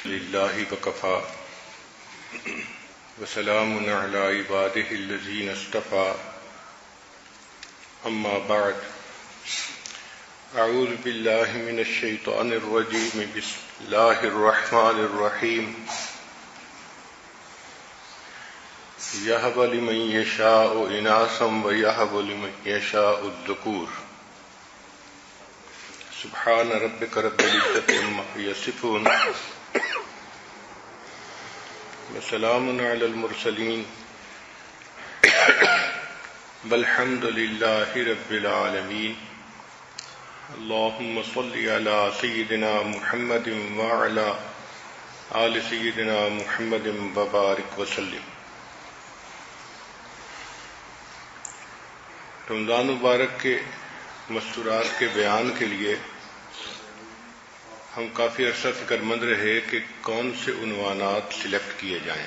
للہ وکفا وسلام علی عبادہ الذین اصطفی اما بعد اعوذ باللہ من الشیطان الرجیم بسم اللہ الرحمن الرحیم یہب لمن یشاء اناثا ویہب لمن یشاء الذکور سبحان ربک رب العزۃ عما یصفون وسلام علی المرسلین والحمد للہ رب العالمین اللہم صل علی سیدنا محمد وعلی آل سیدنا محمد وبارک وسلم۔ رمضان مبارک کے مستورات کے بیان کے لیے ہم کافی عرصہ فکر مند رہے کہ کون سے عنوانات سلیکٹ کیے جائیں۔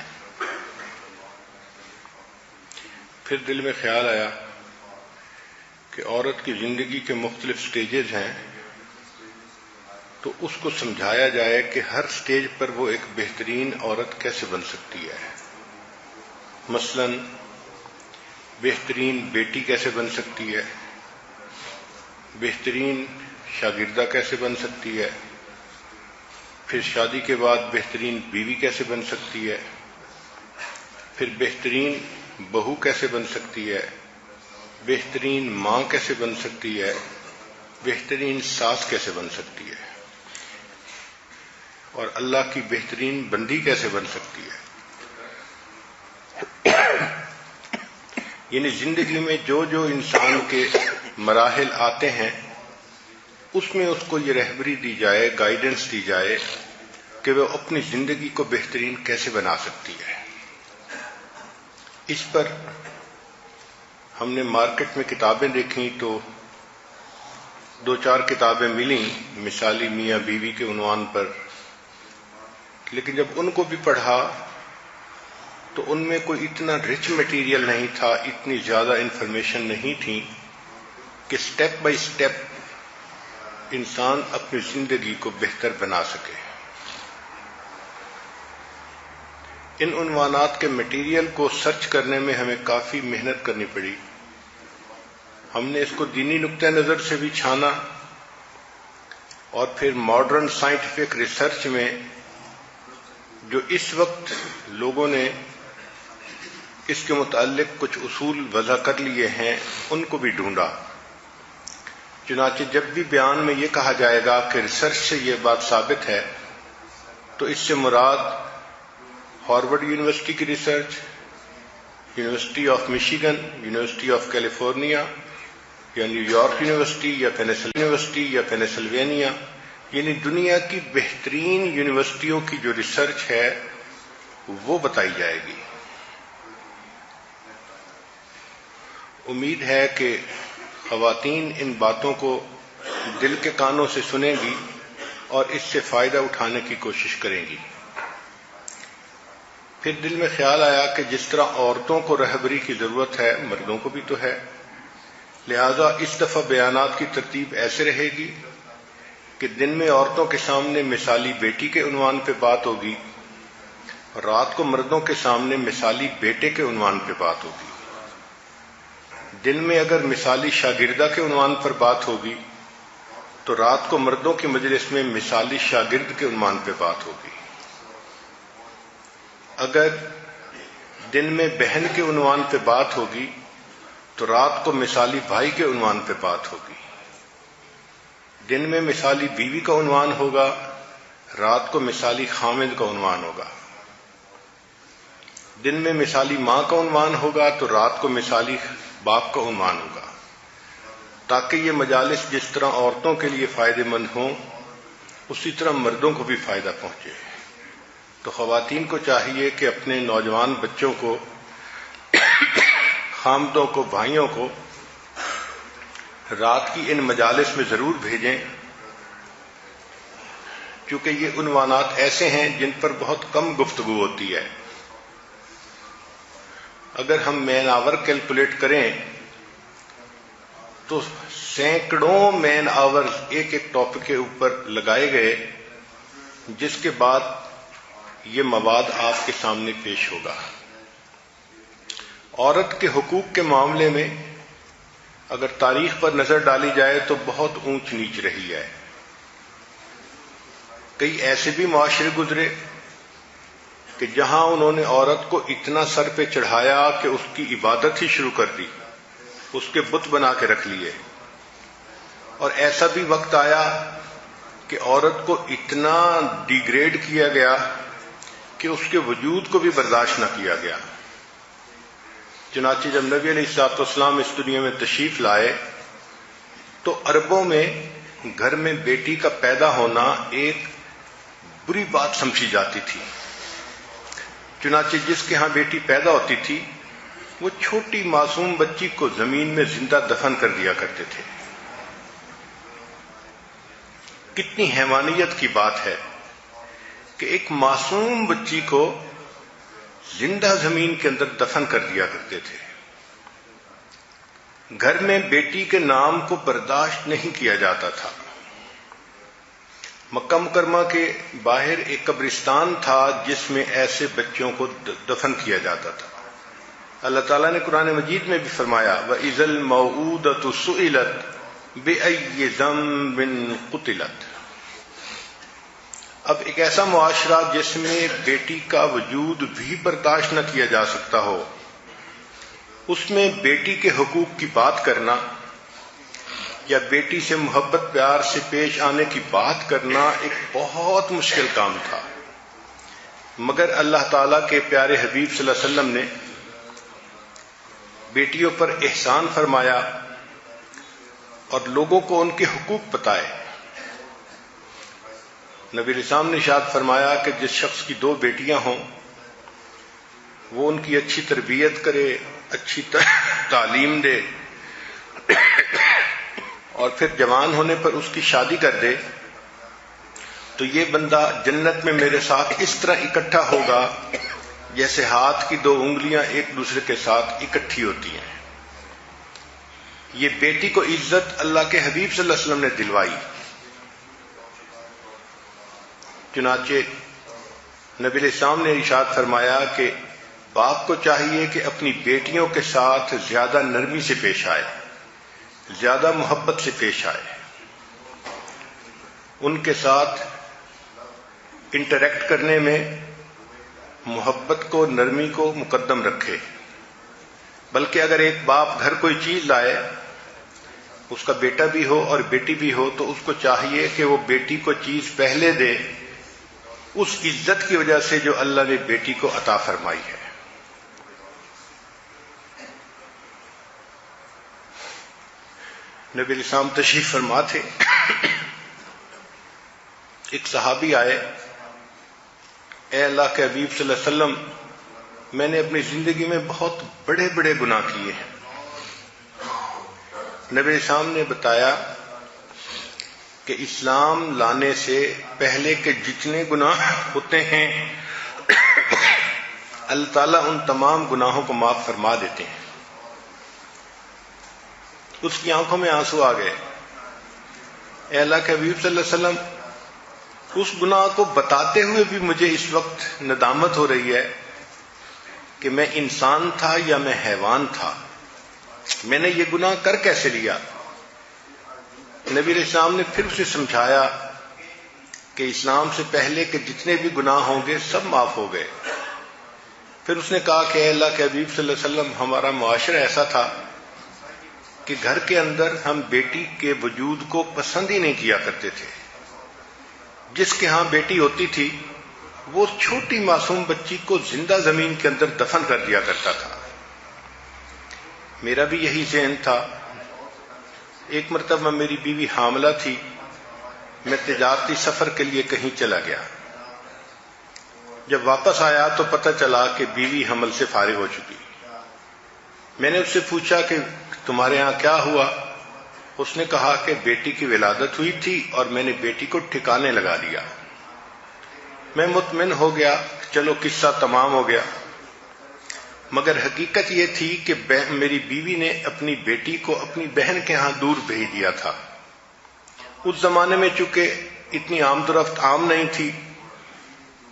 پھر دل میں خیال آیا کہ عورت کی زندگی کے مختلف سٹیجز ہیں، تو اس کو سمجھایا جائے کہ ہر سٹیج پر وہ ایک بہترین عورت کیسے بن سکتی ہے۔ مثلا بہترین بیٹی کیسے بن سکتی ہے، بہترین شاگردہ کیسے بن سکتی ہے، پھر شادی کے بعد بہترین بیوی کیسے بن سکتی ہے، پھر بہترین بہو کیسے بن سکتی ہے، بہترین ماں کیسے بن سکتی ہے، بہترین ساس کیسے بن سکتی ہے، اور اللہ کی بہترین بندی کیسے بن سکتی ہے۔ یعنی زندگی میں جو جو انسان کے مراحل آتے ہیں اس میں اس کو یہ رہبری دی جائے، گائیڈنس دی جائے کہ وہ اپنی زندگی کو بہترین کیسے بنا سکتی ہے۔ اس پر ہم نے مارکیٹ میں کتابیں دیکھیں تو دو چار کتابیں ملیں مثالی میاں بیوی کے عنوان پر، لیکن جب ان کو بھی پڑھا تو ان میں کوئی اتنا رچ مٹیریل نہیں تھا، اتنی زیادہ انفارمیشن نہیں تھی کہ سٹیپ بائی سٹیپ انسان اپنی زندگی کو بہتر بنا سکے۔ ان عنوانات کے مٹیریل کو سرچ کرنے میں ہمیں کافی محنت کرنی پڑی۔ ہم نے اس کو دینی نقطہ نظر سے بھی چھانا اور پھر ماڈرن سائنٹیفک ریسرچ میں جو اس وقت لوگوں نے اس کے متعلق کچھ اصول وضع کر لیے ہیں ان کو بھی ڈھونڈا۔ چنانچہ جب بھی بیان میں یہ کہا جائے گا کہ ریسرچ سے یہ بات ثابت ہے تو اس سے مراد ہارورڈ یونیورسٹی کی research, University of Michigan, University of California یا نیو یارک یونیورسٹی یا پینسلوینیا، یعنی دنیا کی بہترین یونیورسٹیوں کی جو ریسرچ ہے وہ بتائی جائے گی۔ امید ہے کہ خواتین ان باتوں کو دل کے کانوں سے سنیں گی اور اس سے فائدہ اٹھانے کی کوشش کریں گی۔ پھر دل میں خیال آیا کہ جس طرح عورتوں کو رہبری کی ضرورت ہے مردوں کو بھی تو ہے، لہذا اس دفعہ بیانات کی ترتیب ایسے رہے گی کہ دن میں عورتوں کے سامنے مثالی بیٹی کے عنوان پہ بات ہوگی، رات کو مردوں کے سامنے مثالی بیٹے کے عنوان پہ بات ہوگی۔ دن میں اگر مثالی شاگردہ کے عنوان پر بات ہوگی تو رات کو مردوں کی مجلس میں مثالی شاگرد کے عنوان پہ بات ہوگی۔ اگر دن میں بہن کے عنوان پہ بات ہوگی تو رات کو مثالی بھائی کے عنوان پہ بات ہوگی۔ دن میں مثالی بیوی کا عنوان ہوگا، رات کو مثالی خامد کا عنوان ہوگا۔ دن میں مثالی ماں کا عنوان ہوگا تو رات کو مثالی باپ کا عنوان ہوگا، تاکہ یہ مجالس جس طرح عورتوں کے لیے فائدہ مند ہوں اسی طرح مردوں کو بھی فائدہ پہنچے۔ تو خواتین کو چاہیے کہ اپنے نوجوان بچوں کو، خامدوں کو، بھائیوں کو رات کی ان مجالس میں ضرور بھیجیں، کیونکہ یہ عنوانات ایسے ہیں جن پر بہت کم گفتگو ہوتی ہے۔ اگر ہم مین آور کیلکولیٹ کریں تو سینکڑوں مین آور ایک ایک ٹاپک کے اوپر لگائے گئے، جس کے بعد یہ مواد آپ کے سامنے پیش ہوگا۔ عورت کے حقوق کے معاملے میں اگر تاریخ پر نظر ڈالی جائے تو بہت اونچ نیچ رہی ہے۔ کئی ایسے بھی معاشرے گزرے کہ جہاں انہوں نے عورت کو اتنا سر پہ چڑھایا کہ اس کی عبادت ہی شروع کر دی، اس کے بت بنا کے رکھ لیے، اور ایسا بھی وقت آیا کہ عورت کو اتنا ڈیگریڈ کیا گیا کہ اس کے وجود کو بھی برداشت نہ کیا گیا۔ چنانچہ جب نبی علیہ الصلوۃ والسلام اس دنیا میں تشریف لائے تو عربوں میں گھر میں بیٹی کا پیدا ہونا ایک بری بات سمجھی جاتی تھی۔ چنانچہ جس کے ہاں بیٹی پیدا ہوتی تھی وہ چھوٹی معصوم بچی کو زمین میں زندہ دفن کر دیا کرتے تھے۔ کتنی حیوانیت کی بات ہے کہ ایک معصوم بچی کو زندہ زمین کے اندر دفن کر دیا کرتے تھے۔ گھر میں بیٹی کے نام کو برداشت نہیں کیا جاتا تھا۔ مکہ مکرمہ کے باہر ایک قبرستان تھا جس میں ایسے بچوں کو دفن کیا جاتا تھا۔ اللہ تعالیٰ نے قرآن مجید میں بھی فرمایا وَإِذَا الْمَوْءُودَةُ سُئِلَتْ بِأَيِّ ذَنبٍ قُتِلَتْ۔ اب ایک ایسا معاشرہ جس میں بیٹی کا وجود بھی برداشت نہ کیا جا سکتا ہو، اس میں بیٹی کے حقوق کی بات کرنا یا بیٹی سے محبت پیار سے پیش آنے کی بات کرنا ایک بہت مشکل کام تھا، مگر اللہ تعالیٰ کے پیارے حبیب صلی اللہ علیہ وسلم نے بیٹیوں پر احسان فرمایا اور لوگوں کو ان کے حقوق بتائے۔ نبی علیہ السلام نے ارشاد فرمایا کہ جس شخص کی 2 بیٹیاں ہوں وہ ان کی اچھی تربیت کرے، اچھی تعلیم دے اور پھر جوان ہونے پر اس کی شادی کر دے تو یہ بندہ جنت میں میرے ساتھ اس طرح اکٹھا ہوگا جیسے ہاتھ کی 2 انگلیاں ایک دوسرے کے ساتھ اکٹھی ہوتی ہیں۔ یہ بیٹی کو عزت اللہ کے حبیب صلی اللہ علیہ وسلم نے دلوائی۔ چنانچہ نبی علیہ السلام نے ارشاد فرمایا کہ باپ کو چاہیے کہ اپنی بیٹیوں کے ساتھ زیادہ نرمی سے پیش آئے، زیادہ محبت سے پیش آئے، ان کے ساتھ انٹریکٹ کرنے میں محبت کو، نرمی کو مقدم رکھے۔ بلکہ اگر ایک باپ گھر کوئی چیز لائے، اس کا بیٹا بھی ہو اور بیٹی بھی ہو، تو اس کو چاہیے کہ وہ بیٹی کو چیز پہلے دے، اس عزت کی وجہ سے جو اللہ نے بیٹی کو عطا فرمائی ہے۔ نبی علیہ السلام تشریف فرما تھے، ایک صحابی آئے، اے اللہ کے حبیب صلی اللہ علیہ وسلم، میں نے اپنی زندگی میں بہت بڑے بڑے گناہ کیے ہیں۔ نبی علیہ السلام نے بتایا کہ اسلام لانے سے پہلے کے جتنے گناہ ہوتے ہیں اللہ تعالیٰ ان تمام گناہوں کو معاف فرما دیتے ہیں۔ اس کی آنکھوں میں آنسو آ گئے۔ اے اللہ کے حبیب صلی اللہ علیہ وسلم، اس گناہ کو بتاتے ہوئے بھی مجھے اس وقت ندامت ہو رہی ہے کہ میں انسان تھا یا میں حیوان تھا، میں نے یہ گناہ کر کیسے لیا؟ نبی علیہ السلام نے پھر اسے سمجھایا کہ اسلام سے پہلے کے جتنے بھی گناہ ہوں گے سب معاف ہو گئے۔ پھر اس نے کہا کہ اے اللہ کے حبیب صلی اللہ علیہ وسلم، ہمارا معاشرہ ایسا تھا کہ گھر کے اندر ہم بیٹی کے وجود کو پسند ہی نہیں کیا کرتے تھے۔ جس کے ہاں بیٹی ہوتی تھی وہ چھوٹی معصوم بچی کو زندہ زمین کے اندر دفن کر دیا کرتا تھا۔ میرا بھی یہی ذہن تھا۔ ایک مرتبہ میری بیوی حاملہ تھی، میں تجارتی سفر کے لیے کہیں چلا گیا۔ جب واپس آیا تو پتہ چلا کہ بیوی حمل سے فارغ ہو چکی۔ میں نے اس سے پوچھا کہ تمہارے ہاں کیا ہوا؟ اس نے کہا کہ بیٹی کی ولادت ہوئی تھی اور میں نے بیٹی کو ٹھکانے لگا دیا۔ میں مطمئن ہو گیا، چلو قصہ تمام ہو گیا۔ مگر حقیقت یہ تھی کہ میری بیوی نے اپنی بیٹی کو اپنی بہن کے ہاں دور بھیج دیا تھا۔ اس زمانے میں چونکہ اتنی آمد و رفت عام نہیں تھی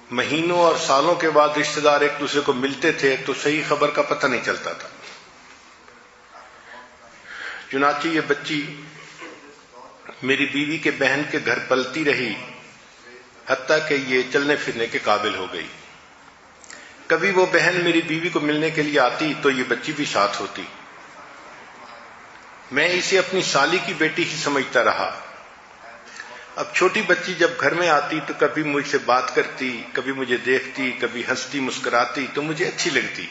مہینوں اور سالوں کے بعد رشتہ دار ایک دوسرے کو ملتے تھے تو صحیح خبر کا پتہ نہیں چلتا تھا. چنانچہ یہ بچی میری بیوی کے بہن کے گھر پلتی رہی حتیٰ کہ یہ چلنے پھرنے کے قابل ہو گئی. کبھی وہ بہن میری بیوی کو ملنے کے لیے آتی تو یہ بچی بھی ساتھ ہوتی. میں اسے اپنی سالی کی بیٹی ہی سمجھتا رہا. اب چھوٹی بچی جب گھر میں آتی تو کبھی مجھ سے بات کرتی، کبھی مجھے دیکھتی، کبھی ہنستی مسکراتی تو مجھے اچھی لگتی.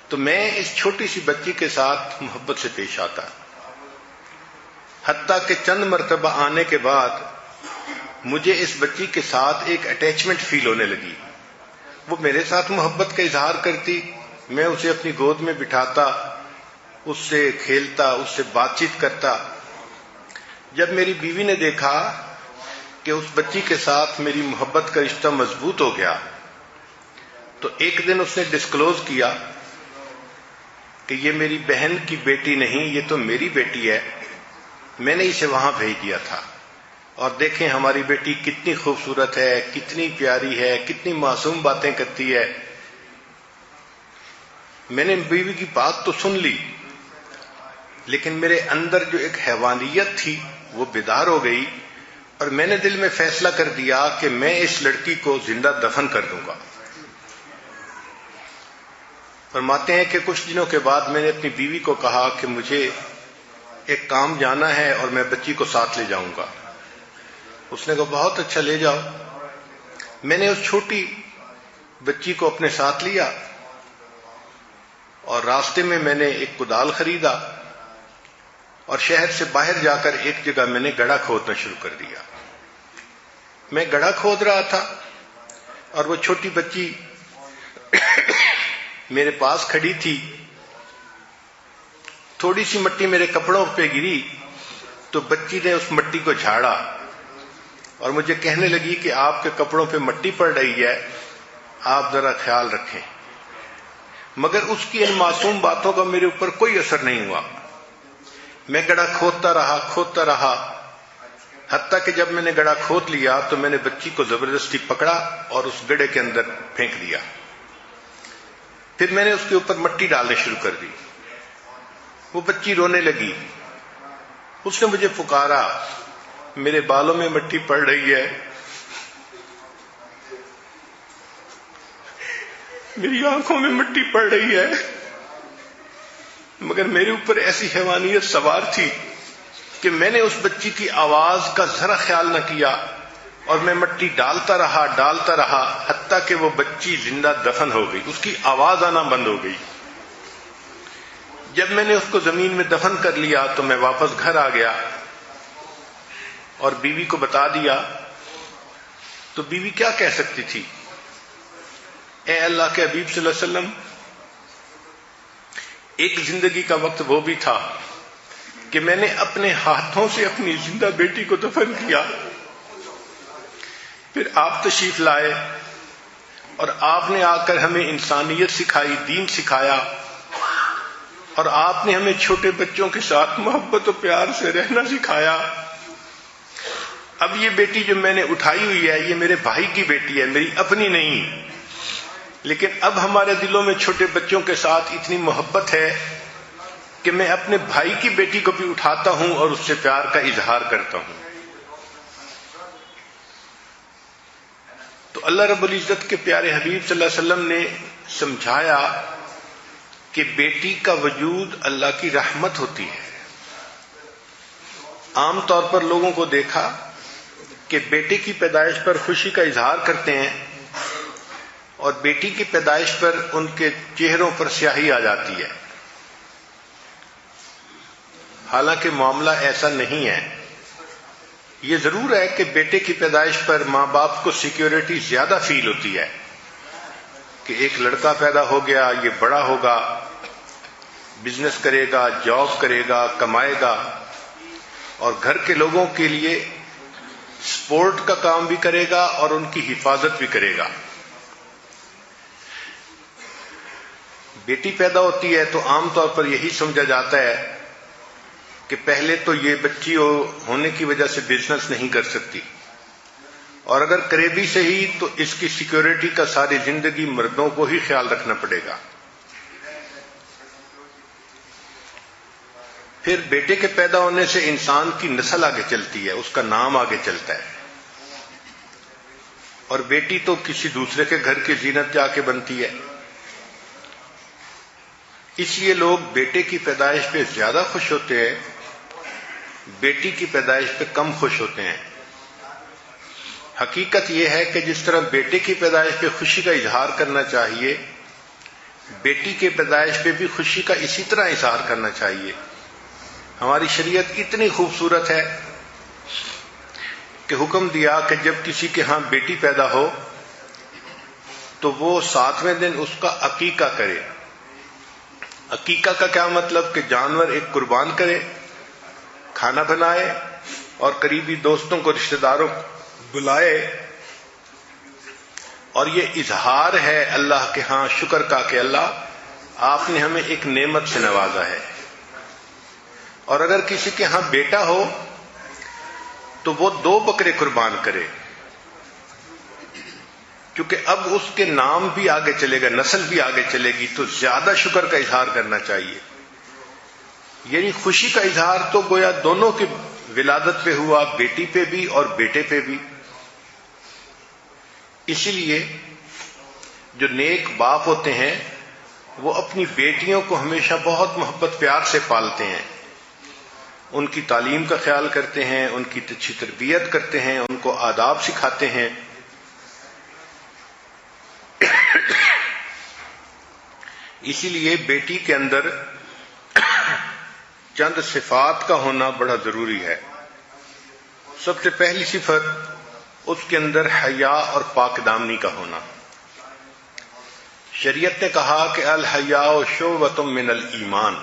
تو میں اس چھوٹی سی بچی کے ساتھ محبت سے پیش آتا، حتیٰ کہ چند مرتبہ آنے کے بعد مجھے اس بچی کے ساتھ ایک اٹیچمنٹ فیل ہونے لگی. وہ میرے ساتھ محبت کا اظہار کرتی، میں اسے اپنی گود میں بٹھاتا، اس سے کھیلتا، اس سے بات چیت کرتا. جب میری بیوی نے دیکھا کہ اس بچی کے ساتھ میری محبت کا رشتہ مضبوط ہو گیا تو ایک دن اس نے ڈسکلوز کیا کہ یہ میری بہن کی بیٹی نہیں، یہ تو میری بیٹی ہے. میں نے اسے وہاں بھیج دیا تھا. اور دیکھیں ہماری بیٹی کتنی خوبصورت ہے، کتنی پیاری ہے، کتنی معصوم باتیں کرتی ہے. میں نے بیوی کی بات تو سن لی، لیکن میرے اندر جو ایک حیوانیت تھی وہ بیدار ہو گئی، اور میں نے دل میں فیصلہ کر دیا کہ میں اس لڑکی کو زندہ دفن کر دوں گا. فرماتے ہیں کہ کچھ دنوں کے بعد میں نے اپنی بیوی کو کہا کہ مجھے ایک کام جانا ہے اور میں بچی کو ساتھ لے جاؤں گا. اس نے کہا بہت اچھا، لے جاؤ. میں نے اس چھوٹی بچی کو اپنے ساتھ لیا اور راستے میں نے ایک کدال خریدا اور شہر سے باہر جا کر ایک جگہ میں نے گڑھا کھودنا شروع کر دیا. میں گڑھا کھود رہا تھا اور وہ چھوٹی بچی میرے پاس کھڑی تھی. تھوڑی سی مٹی میرے کپڑوں پہ گری تو بچی نے اس مٹی کو جھاڑا اور مجھے کہنے لگی کہ آپ کے کپڑوں پہ مٹی پڑ رہی ہے، آپ ذرا خیال رکھیں. مگر اس کی ان معصوم باتوں کا میرے اوپر کوئی اثر نہیں ہوا. میں گڑھا کھودتا رہا حتیٰ کہ جب میں نے گڑھا کھود لیا تو میں نے بچی کو زبردستی پکڑا اور اس گڑھے کے اندر پھینک دیا. پھر میں نے اس کے اوپر مٹی ڈالنے شروع کر دی. وہ بچی رونے لگی. اس نے مجھے پکارا، میرے بالوں میں مٹی پڑ رہی ہے، میری آنکھوں میں مٹی پڑ رہی ہے. مگر میرے اوپر ایسی حیوانیت سوار تھی کہ میں نے اس بچی کی آواز کا ذرا خیال نہ کیا اور میں مٹی ڈالتا رہا حتیٰ کہ وہ بچی زندہ دفن ہو گئی. اس کی آواز آنا بند ہو گئی. جب میں نے اس کو زمین میں دفن کر لیا تو میں واپس گھر آ گیا اور بیوی کو بتا دیا. تو بیوی کیا کہہ سکتی تھی؟ اے اللہ کے حبیب صلی اللہ علیہ وسلم، ایک زندگی کا وقت وہ بھی تھا کہ میں نے اپنے ہاتھوں سے اپنی زندہ بیٹی کو دفن کیا. پھر آپ تشریف لائے اور آپ نے آ کر ہمیں انسانیت سکھائی، دین سکھایا، اور آپ نے ہمیں چھوٹے بچوں کے ساتھ محبت و پیار سے رہنا سکھایا. اب یہ بیٹی جو میں نے اٹھائی ہوئی ہے یہ میرے بھائی کی بیٹی ہے، میری اپنی نہیں. لیکن اب ہمارے دلوں میں چھوٹے بچوں کے ساتھ اتنی محبت ہے کہ میں اپنے بھائی کی بیٹی کو بھی اٹھاتا ہوں اور اس سے پیار کا اظہار کرتا ہوں. تو اللہ رب العزت کے پیارے حبیب صلی اللہ علیہ وسلم نے سمجھایا کہ بیٹی کا وجود اللہ کی رحمت ہوتی ہے. عام طور پر لوگوں کو دیکھا کہ بیٹے کی پیدائش پر خوشی کا اظہار کرتے ہیں اور بیٹی کی پیدائش پر ان کے چہروں پر سیاہی آ جاتی ہے. حالانکہ معاملہ ایسا نہیں ہے. یہ ضرور ہے کہ بیٹے کی پیدائش پر ماں باپ کو سیکیورٹی زیادہ فیل ہوتی ہے کہ ایک لڑکا پیدا ہو گیا، یہ بڑا ہوگا، بزنس کرے گا، جاب کرے گا، کمائے گا، اور گھر کے لوگوں کے لیے سپورٹ کا کام بھی کرے گا اور ان کی حفاظت بھی کرے گا. بیٹی پیدا ہوتی ہے تو عام طور پر یہی سمجھا جاتا ہے کہ پہلے تو یہ بچی ہونے کی وجہ سے بزنس نہیں کر سکتی، اور اگر کرے بھی صحیح تو اس کی سیکیورٹی کا ساری زندگی مردوں کو ہی خیال رکھنا پڑے گا۔ پھر بیٹے کے پیدا ہونے سے انسان کی نسل آگے چلتی ہے، اس کا نام آگے چلتا ہے، اور بیٹی تو کسی دوسرے کے گھر کی زینت جا کے بنتی ہے۔ اس لیے لوگ بیٹے کی پیدائش پہ زیادہ خوش ہوتے ہیں، بیٹی کی پیدائش پہ کم خوش ہوتے ہیں۔ حقیقت یہ ہے کہ جس طرح بیٹے کی پیدائش پہ خوشی کا اظہار کرنا چاہیے، بیٹی کی پیدائش پہ بھی خوشی کا اسی طرح اظہار کرنا چاہیے۔ ہماری شریعت اتنی خوبصورت ہے کہ حکم دیا کہ جب کسی کے ہاں بیٹی پیدا ہو تو وہ 7ویں دن اس کا عقیقہ کرے۔ عقیقہ کا کیا مطلب؟ کہ جانور ایک قربان کرے، کھانا بنائے اور قریبی دوستوں کو، رشتہ داروں کو بلائے، اور یہ اظہار ہے اللہ کے ہاں شکر کا کہ اللہ آپ نے ہمیں ایک نعمت سے نوازا ہے۔ اور اگر کسی کے ہاں بیٹا ہو تو وہ 2 بکرے قربان کرے، کیونکہ اب اس کے نام بھی آگے چلے گا، نسل بھی آگے چلے گی، تو زیادہ شکر کا اظہار کرنا چاہیے۔ یعنی خوشی کا اظہار تو گویا دونوں کی ولادت پہ ہوا، بیٹی پہ بھی اور بیٹے پہ بھی۔ اسی لیے جو نیک باپ ہوتے ہیں وہ اپنی بیٹیوں کو ہمیشہ بہت محبت پیار سے پالتے ہیں، ان کی تعلیم کا خیال کرتے ہیں، ان کی اچھی تربیت کرتے ہیں، ان کو آداب سکھاتے ہیں۔ اسی لیے بیٹی کے اندر چند صفات کا ہونا بڑا ضروری ہے۔ سب سے پہلی صفت اس کے اندر حیا اور پاک دامنی کا ہونا۔ شریعت نے کہا کہ الحیاء شعبۃ من الایمان،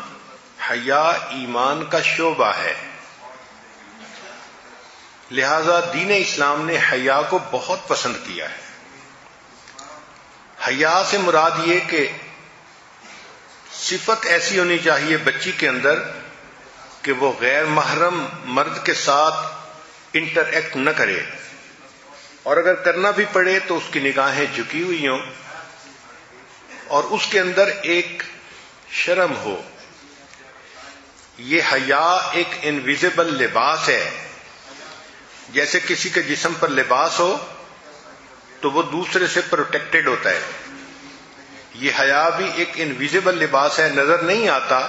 حیا ایمان کا شعبہ ہے، لہذا دین اسلام نے حیا کو بہت پسند کیا ہے۔ حیا سے مراد یہ کہ صفت ایسی ہونی چاہیے بچی کے اندر کہ وہ غیر محرم مرد کے ساتھ انٹر ایکٹ نہ کرے، اور اگر کرنا بھی پڑے تو اس کی نگاہیں جھکی ہوئی ہوں اور اس کے اندر ایک شرم ہو۔ یہ حیا ایک انویزیبل لباس ہے، جیسے کسی کے جسم پر لباس ہو تو وہ دوسرے سے پروٹیکٹڈ ہوتا ہے، یہ حیا بھی ایک انویزیبل لباس ہے، نظر نہیں آتا،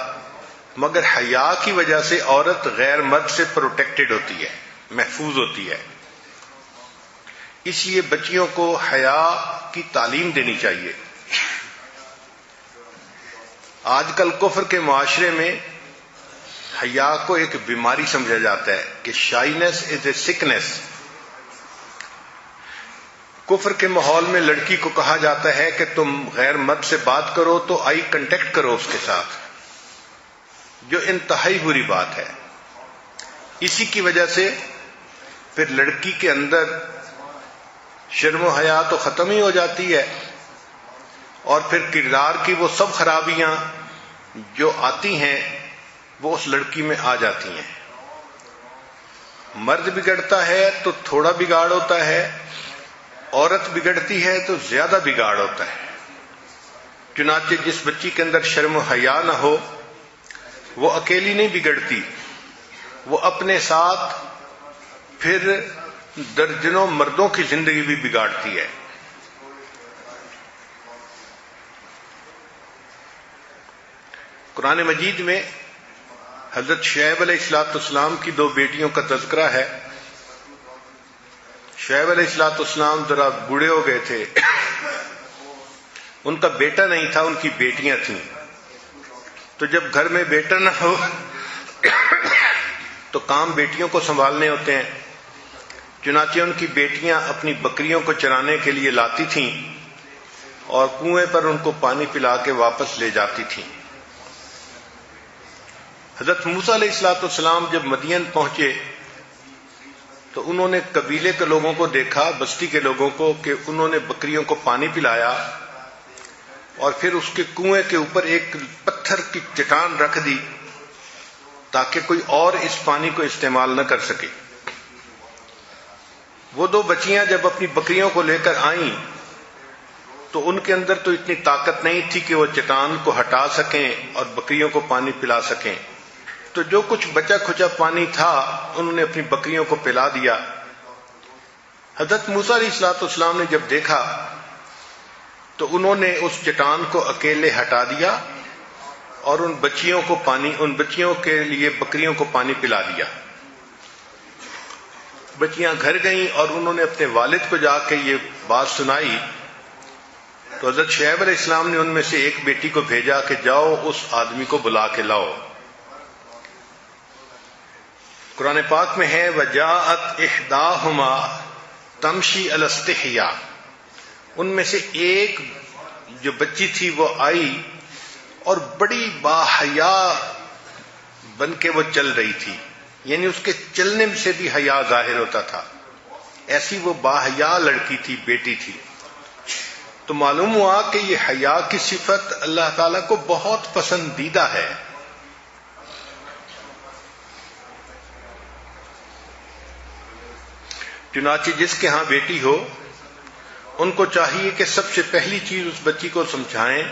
مگر حیا کی وجہ سے عورت غیر مرد سے پروٹیکٹڈ ہوتی ہے، محفوظ ہوتی ہے۔ اس لیے بچیوں کو حیا کی تعلیم دینی چاہیے۔ آج کل کفر کے معاشرے میں حیا کو ایک بیماری سمجھا جاتا ہے کہ شائنس از اے سکنس۔ کفر کے ماحول میں لڑکی کو کہا جاتا ہے کہ تم غیر مرد سے بات کرو تو آئی کنٹیکٹ کرو اس کے ساتھ، جو انتہائی بری بات ہے۔ اسی کی وجہ سے پھر لڑکی کے اندر شرم و حیا تو ختم ہی ہو جاتی ہے، اور پھر کردار کی وہ سب خرابیاں جو آتی ہیں وہ اس لڑکی میں آ جاتی ہیں۔ مرد بگڑتا ہے تو تھوڑا بگاڑ ہوتا ہے، عورت بگڑتی ہے تو زیادہ بگاڑ ہوتا ہے۔ چنانچہ جس بچی کے اندر شرم و حیا نہ ہو وہ اکیلی نہیں بگڑتی، وہ اپنے ساتھ پھر درجنوں مردوں کی زندگی بھی بگاڑتی ہے۔ قرآن مجید میں حضرت شعیب علیہ السلام کی 2 بیٹیوں کا تذکرہ ہے۔ شعیب علیہ السلام ذرا بوڑھے ہو گئے تھے، ان کا بیٹا نہیں تھا، ان کی بیٹیاں تھیں۔ تو جب گھر میں بیٹا نہ ہو تو کام بیٹیوں کو سنبھالنے ہوتے ہیں، چنانچہ ان کی بیٹیاں اپنی بکریوں کو چرانے کے لیے لاتی تھیں اور کنویں پر ان کو پانی پلا کے واپس لے جاتی تھیں۔ حضرت موسیٰ علیہ السلام جب مدین پہنچے تو انہوں نے قبیلے کے لوگوں کو دیکھا، بستی کے لوگوں کو، کہ انہوں نے بکریوں کو پانی پلایا اور پھر اس کے کنویں کے اوپر ایک پتھر کی چٹان رکھ دی تاکہ کوئی اور اس پانی کو استعمال نہ کر سکے۔ وہ دو بچیاں جب اپنی بکریوں کو لے کر آئیں تو ان کے اندر تو اتنی طاقت نہیں تھی کہ وہ چٹان کو ہٹا سکیں اور بکریوں کو پانی پلا سکیں، تو جو کچھ بچا کھچا پانی تھا انہوں نے اپنی بکریوں کو پلا دیا۔ حضرت موسیٰ علیہ السلام نے جب دیکھا تو انہوں نے اس چٹان کو اکیلے ہٹا دیا اور ان بچیوں کے لیے بکریوں کو پانی پلا دیا۔ بچیاں گھر گئیں اور انہوں نے اپنے والد کو جا کے یہ بات سنائی، تو حضرت شعیب علیہ السلام نے ان میں سے ایک بیٹی کو بھیجا کہ جاؤ اس آدمی کو بلا کے لاؤ۔ قرآن پاک میں ہے وَجَاءَتْ إِحْدَاهُمَا تَمْشِي عَلَى اسْتِحْيَاءٍ، ان میں سے ایک جو بچی تھی وہ آئی اور بڑی باحیا بن کے وہ چل رہی تھی، یعنی اس کے چلنے سے بھی حیا ظاہر ہوتا تھا، ایسی وہ باحیا لڑکی تھی، بیٹی تھی۔ تو معلوم ہوا کہ یہ حیا کی صفت اللہ تعالیٰ کو بہت پسندیدہ ہے۔ چنانچہ جس کے ہاں بیٹی ہو ان کو چاہیے کہ سب سے پہلی چیز اس بچی کو سمجھائیں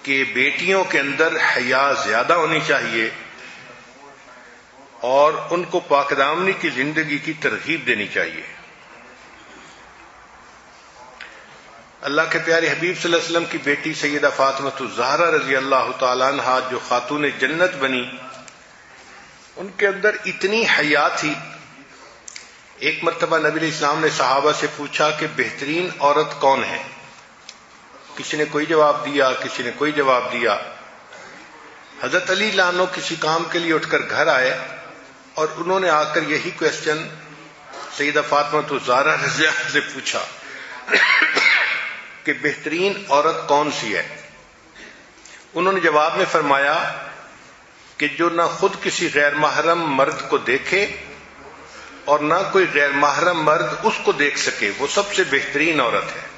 کہ بیٹیوں کے اندر حیا زیادہ ہونی چاہیے اور ان کو پاک دامنی کی زندگی کی ترغیب دینی چاہیے۔ اللہ کے پیارے حبیب صلی اللہ علیہ وسلم کی بیٹی سیدہ فاطمہ الزہرا رضی اللہ تعالیٰ عنہا جو خاتون جنت بنی، ان کے اندر اتنی حیا تھی۔ ایک مرتبہ نبی علیہ السلام نے صحابہ سے پوچھا کہ بہترین عورت کون ہے؟ کسی نے کوئی جواب دیا، کسی نے کوئی جواب دیا۔ حضرت علی لانو کسی کام کے لیے اٹھ کر گھر آئے اور انہوں نے آ کر یہی کویسچن سیدہ فاطمہ الزہرا رضی اللہ عنہا سے پوچھا کہ بہترین عورت کون سی ہے؟ انہوں نے جواب میں فرمایا کہ جو نہ خود کسی غیر محرم مرد کو دیکھے اور نہ کوئی غیر محرم مرد اس کو دیکھ سکے، وہ سب سے بہترین عورت ہے۔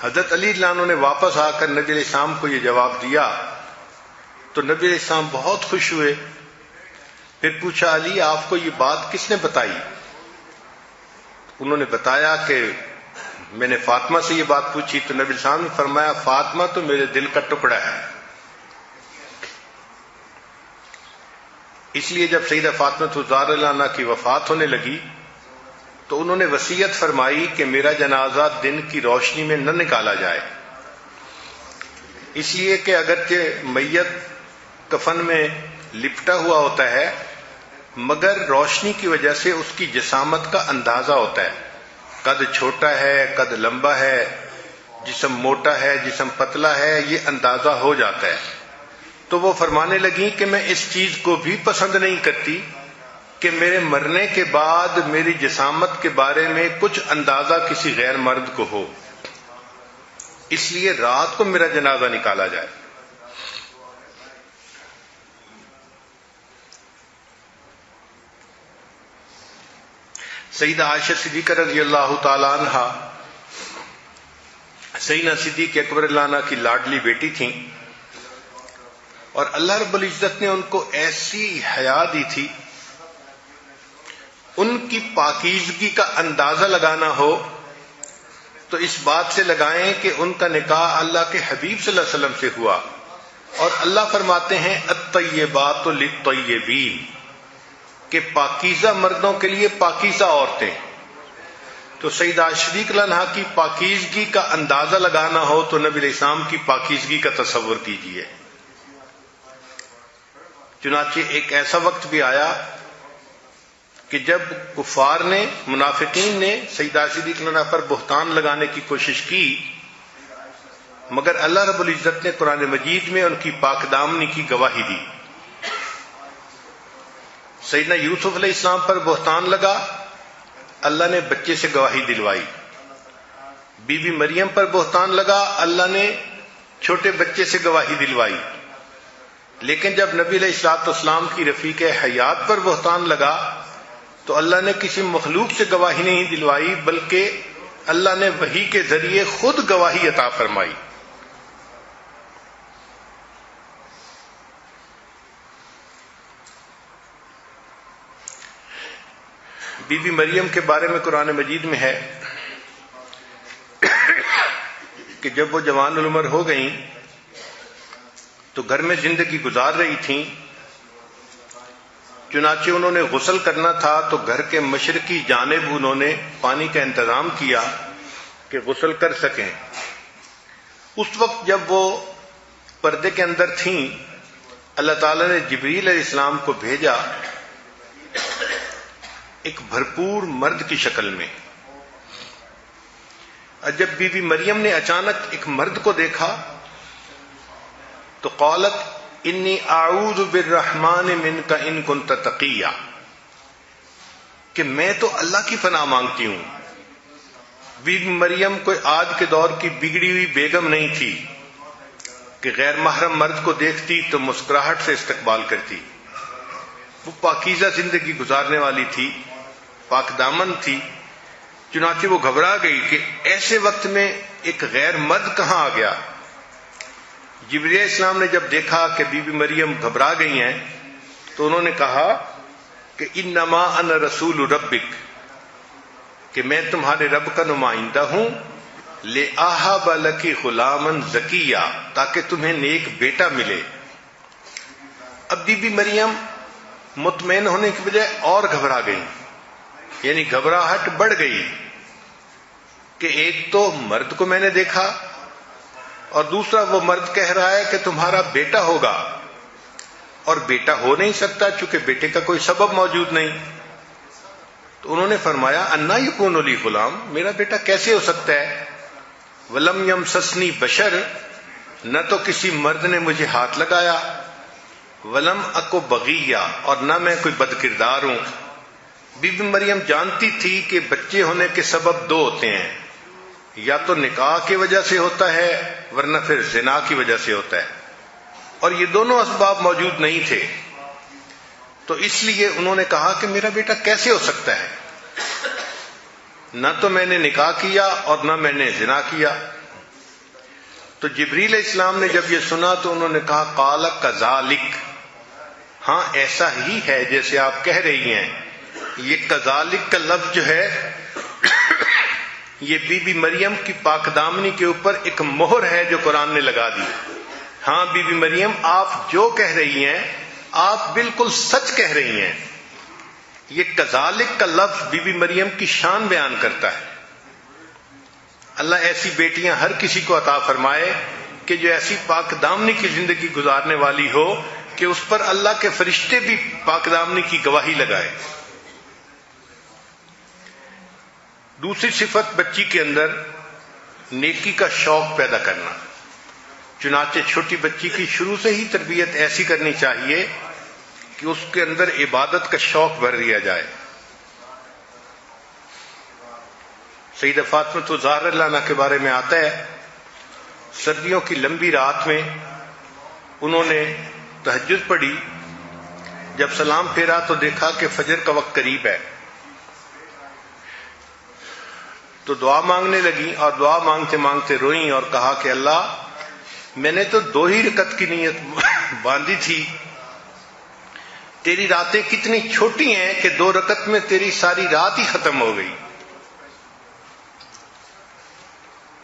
حضرت علی لانو نے واپس آ کر نبی علیہ السلام کو یہ جواب دیا تو نبی علیہ السلام بہت خوش ہوئے۔ پھر پوچھا علی آپ کو یہ بات کس نے بتائی؟ انہوں نے بتایا کہ میں نے فاطمہ سے یہ بات پوچھی، تو نبی علیہ السلام نے فرمایا فاطمہ تو میرے دل کا ٹکڑا ہے۔ اس لیے جب سیدہ فاطمہ الزہرا عنہا کی وفات ہونے لگی تو انہوں نے وصیت فرمائی کہ میرا جنازہ دن کی روشنی میں نہ نکالا جائے، اس لیے کہ اگرچہ میت کفن میں لپٹا ہوا ہوتا ہے مگر روشنی کی وجہ سے اس کی جسامت کا اندازہ ہوتا ہے، قد چھوٹا ہے، قد لمبا ہے، جسم موٹا ہے، جسم پتلا ہے، یہ اندازہ ہو جاتا ہے۔ تو وہ فرمانے لگیں کہ میں اس چیز کو بھی پسند نہیں کرتی کہ میرے مرنے کے بعد میری جسامت کے بارے میں کچھ اندازہ کسی غیر مرد کو ہو، اس لیے رات کو میرا جنازہ نکالا جائے۔ سیدہ عائشہ صدیقہ رضی اللہ تعالی عنہا سیدنا صدیق اکبر اللہ عنہ کی لاڈلی بیٹی تھیں، اور اللہ رب العزت نے ان کو ایسی حیا دی تھی، ان کی پاکیزگی کا اندازہ لگانا ہو تو اس بات سے لگائیں کہ ان کا نکاح اللہ کے حبیب صلی اللہ علیہ وسلم سے ہوا، اور اللہ فرماتے ہیں الطیبات للطیبین کہ پاکیزہ مردوں کے لیے پاکیزہ عورتیں۔ تو سیدہ صدیق عنہا کی پاکیزگی کا اندازہ لگانا ہو تو نبی علیہ السلام کی پاکیزگی کا تصور کیجیے۔ چنانچہ ایک ایسا وقت بھی آیا کہ جب کفار نے، منافقین نے سیدہ صدیق عنہا پر بہتان لگانے کی کوشش کی، مگر اللہ رب العزت نے قرآن مجید میں ان کی پاک دامنی کی گواہی دی۔ سیدنا یوسف علیہ السلام پر بہتان لگا، اللہ نے بچے سے گواہی دلوائی۔ بی بی مریم پر بہتان لگا، اللہ نے چھوٹے بچے سے گواہی دلوائی۔ لیکن جب نبی علیہ الصلوۃ والسلام کی رفیق حیات پر بہتان لگا تو اللہ نے کسی مخلوق سے گواہی نہیں دلوائی، بلکہ اللہ نے وحی کے ذریعے خود گواہی عطا فرمائی۔ بی بی مریم کے بارے میں قرآن مجید میں ہے کہ جب وہ جوان العمر ہو گئیں تو گھر میں زندگی گزار رہی تھیں، چنانچہ انہوں نے غسل کرنا تھا تو گھر کے مشرقی جانب انہوں نے پانی کا انتظام کیا کہ غسل کر سکیں۔ اس وقت جب وہ پردے کے اندر تھیں، اللہ تعالیٰ نے جبریل علیہ السلام کو بھیجا ایک بھرپور مرد کی شکل میں۔ اور جب بی بی مریم نے اچانک ایک مرد کو دیکھا تو قالت انی اعوذ بالرحمن منک ان کنت تقیا، کہ میں تو اللہ کی پناہ مانگتی ہوں۔ بی بی مریم کوئی آج کے دور کی بگڑی ہوئی بیگم نہیں تھی کہ غیر محرم مرد کو دیکھتی تو مسکراہٹ سے استقبال کرتی۔ وہ پاکیزہ زندگی گزارنے والی تھی، پاک دامن تھی، چنانچہ وہ گھبرا گئی کہ ایسے وقت میں ایک غیر مرد کہاں آ گیا۔ جبریل علیہ السلام نے جب دیکھا کہ بی بی مریم گھبرا گئی ہیں تو انہوں نے کہا کہ انما انا رسول ربک، کہ میں تمہارے رب کا نمائندہ ہوں، لِأَهَبَ لَكِ غُلَامًا زَكِيًّا، تاکہ تمہیں نیک بیٹا ملے۔ اب بی بی مریم مطمئن ہونے کی بجائے اور گھبرا گئی، یعنی گھبراہٹ بڑھ گئی کہ ایک تو مرد کو میں نے دیکھا اور دوسرا وہ مرد کہہ رہا ہے کہ تمہارا بیٹا ہوگا، اور بیٹا ہو نہیں سکتا چونکہ بیٹے کا کوئی سبب موجود نہیں۔ تو انہوں نے فرمایا انا یکون لی غلام، میرا بیٹا کیسے ہو سکتا ہے؟ ولم یمسسنی بشر، نہ تو کسی مرد نے مجھے ہاتھ لگایا، ولم اکو بغیہ، اور نہ میں کوئی بد کردار ہوں۔ بی بی مریم جانتی تھی کہ بچے ہونے کے سبب دو ہوتے ہیں، یا تو نکاح کی وجہ سے ہوتا ہے ورنہ پھر زنا کی وجہ سے ہوتا ہے، اور یہ دونوں اسباب موجود نہیں تھے۔ تو اس لیے انہوں نے کہا کہ میرا بیٹا کیسے ہو سکتا ہے، نہ تو میں نے نکاح کیا اور نہ میں نے زنا کیا۔ تو جبریل علیہ السلام نے جب یہ سنا تو انہوں نے کہا قال کذالک، ہاں ایسا ہی ہے جیسے آپ کہہ رہی ہیں۔ یہ کذالک کا لفظ جو ہے یہ بی بی مریم کی پاک دامنی کے اوپر ایک مہر ہے جو قرآن نے لگا دی۔ ہاں بی بی مریم، آپ جو کہہ رہی ہیں آپ بالکل سچ کہہ رہی ہیں۔ یہ کذالک کا لفظ بی بی مریم کی شان بیان کرتا ہے۔ اللہ ایسی بیٹیاں ہر کسی کو عطا فرمائے کہ جو ایسی پاک دامنی کی زندگی گزارنے والی ہو کہ اس پر اللہ کے فرشتے بھی پاک دامنی کی گواہی لگائے۔ دوسری صفت بچی کے اندر نیکی کا شوق پیدا کرنا۔ چنانچہ چھوٹی بچی کی شروع سے ہی تربیت ایسی کرنی چاہیے کہ اس کے اندر عبادت کا شوق بھر دیا جائے۔ سیدہ فاطمہ الزہرا رضی اللہ عنہا کے بارے میں آتا ہے، سردیوں کی لمبی رات میں انہوں نے تہجد پڑھی، جب سلام پھیرا تو دیکھا کہ فجر کا وقت قریب ہے، تو دعا مانگنے لگی اور دعا مانگتے مانگتے روئیں اور کہا کہ اللہ، میں نے تو 2 ہی رکعت کی نیت باندھی تھی، تیری راتیں کتنی چھوٹی ہیں کہ 2 رکعت میں تیری ساری رات ہی ختم ہو گئی۔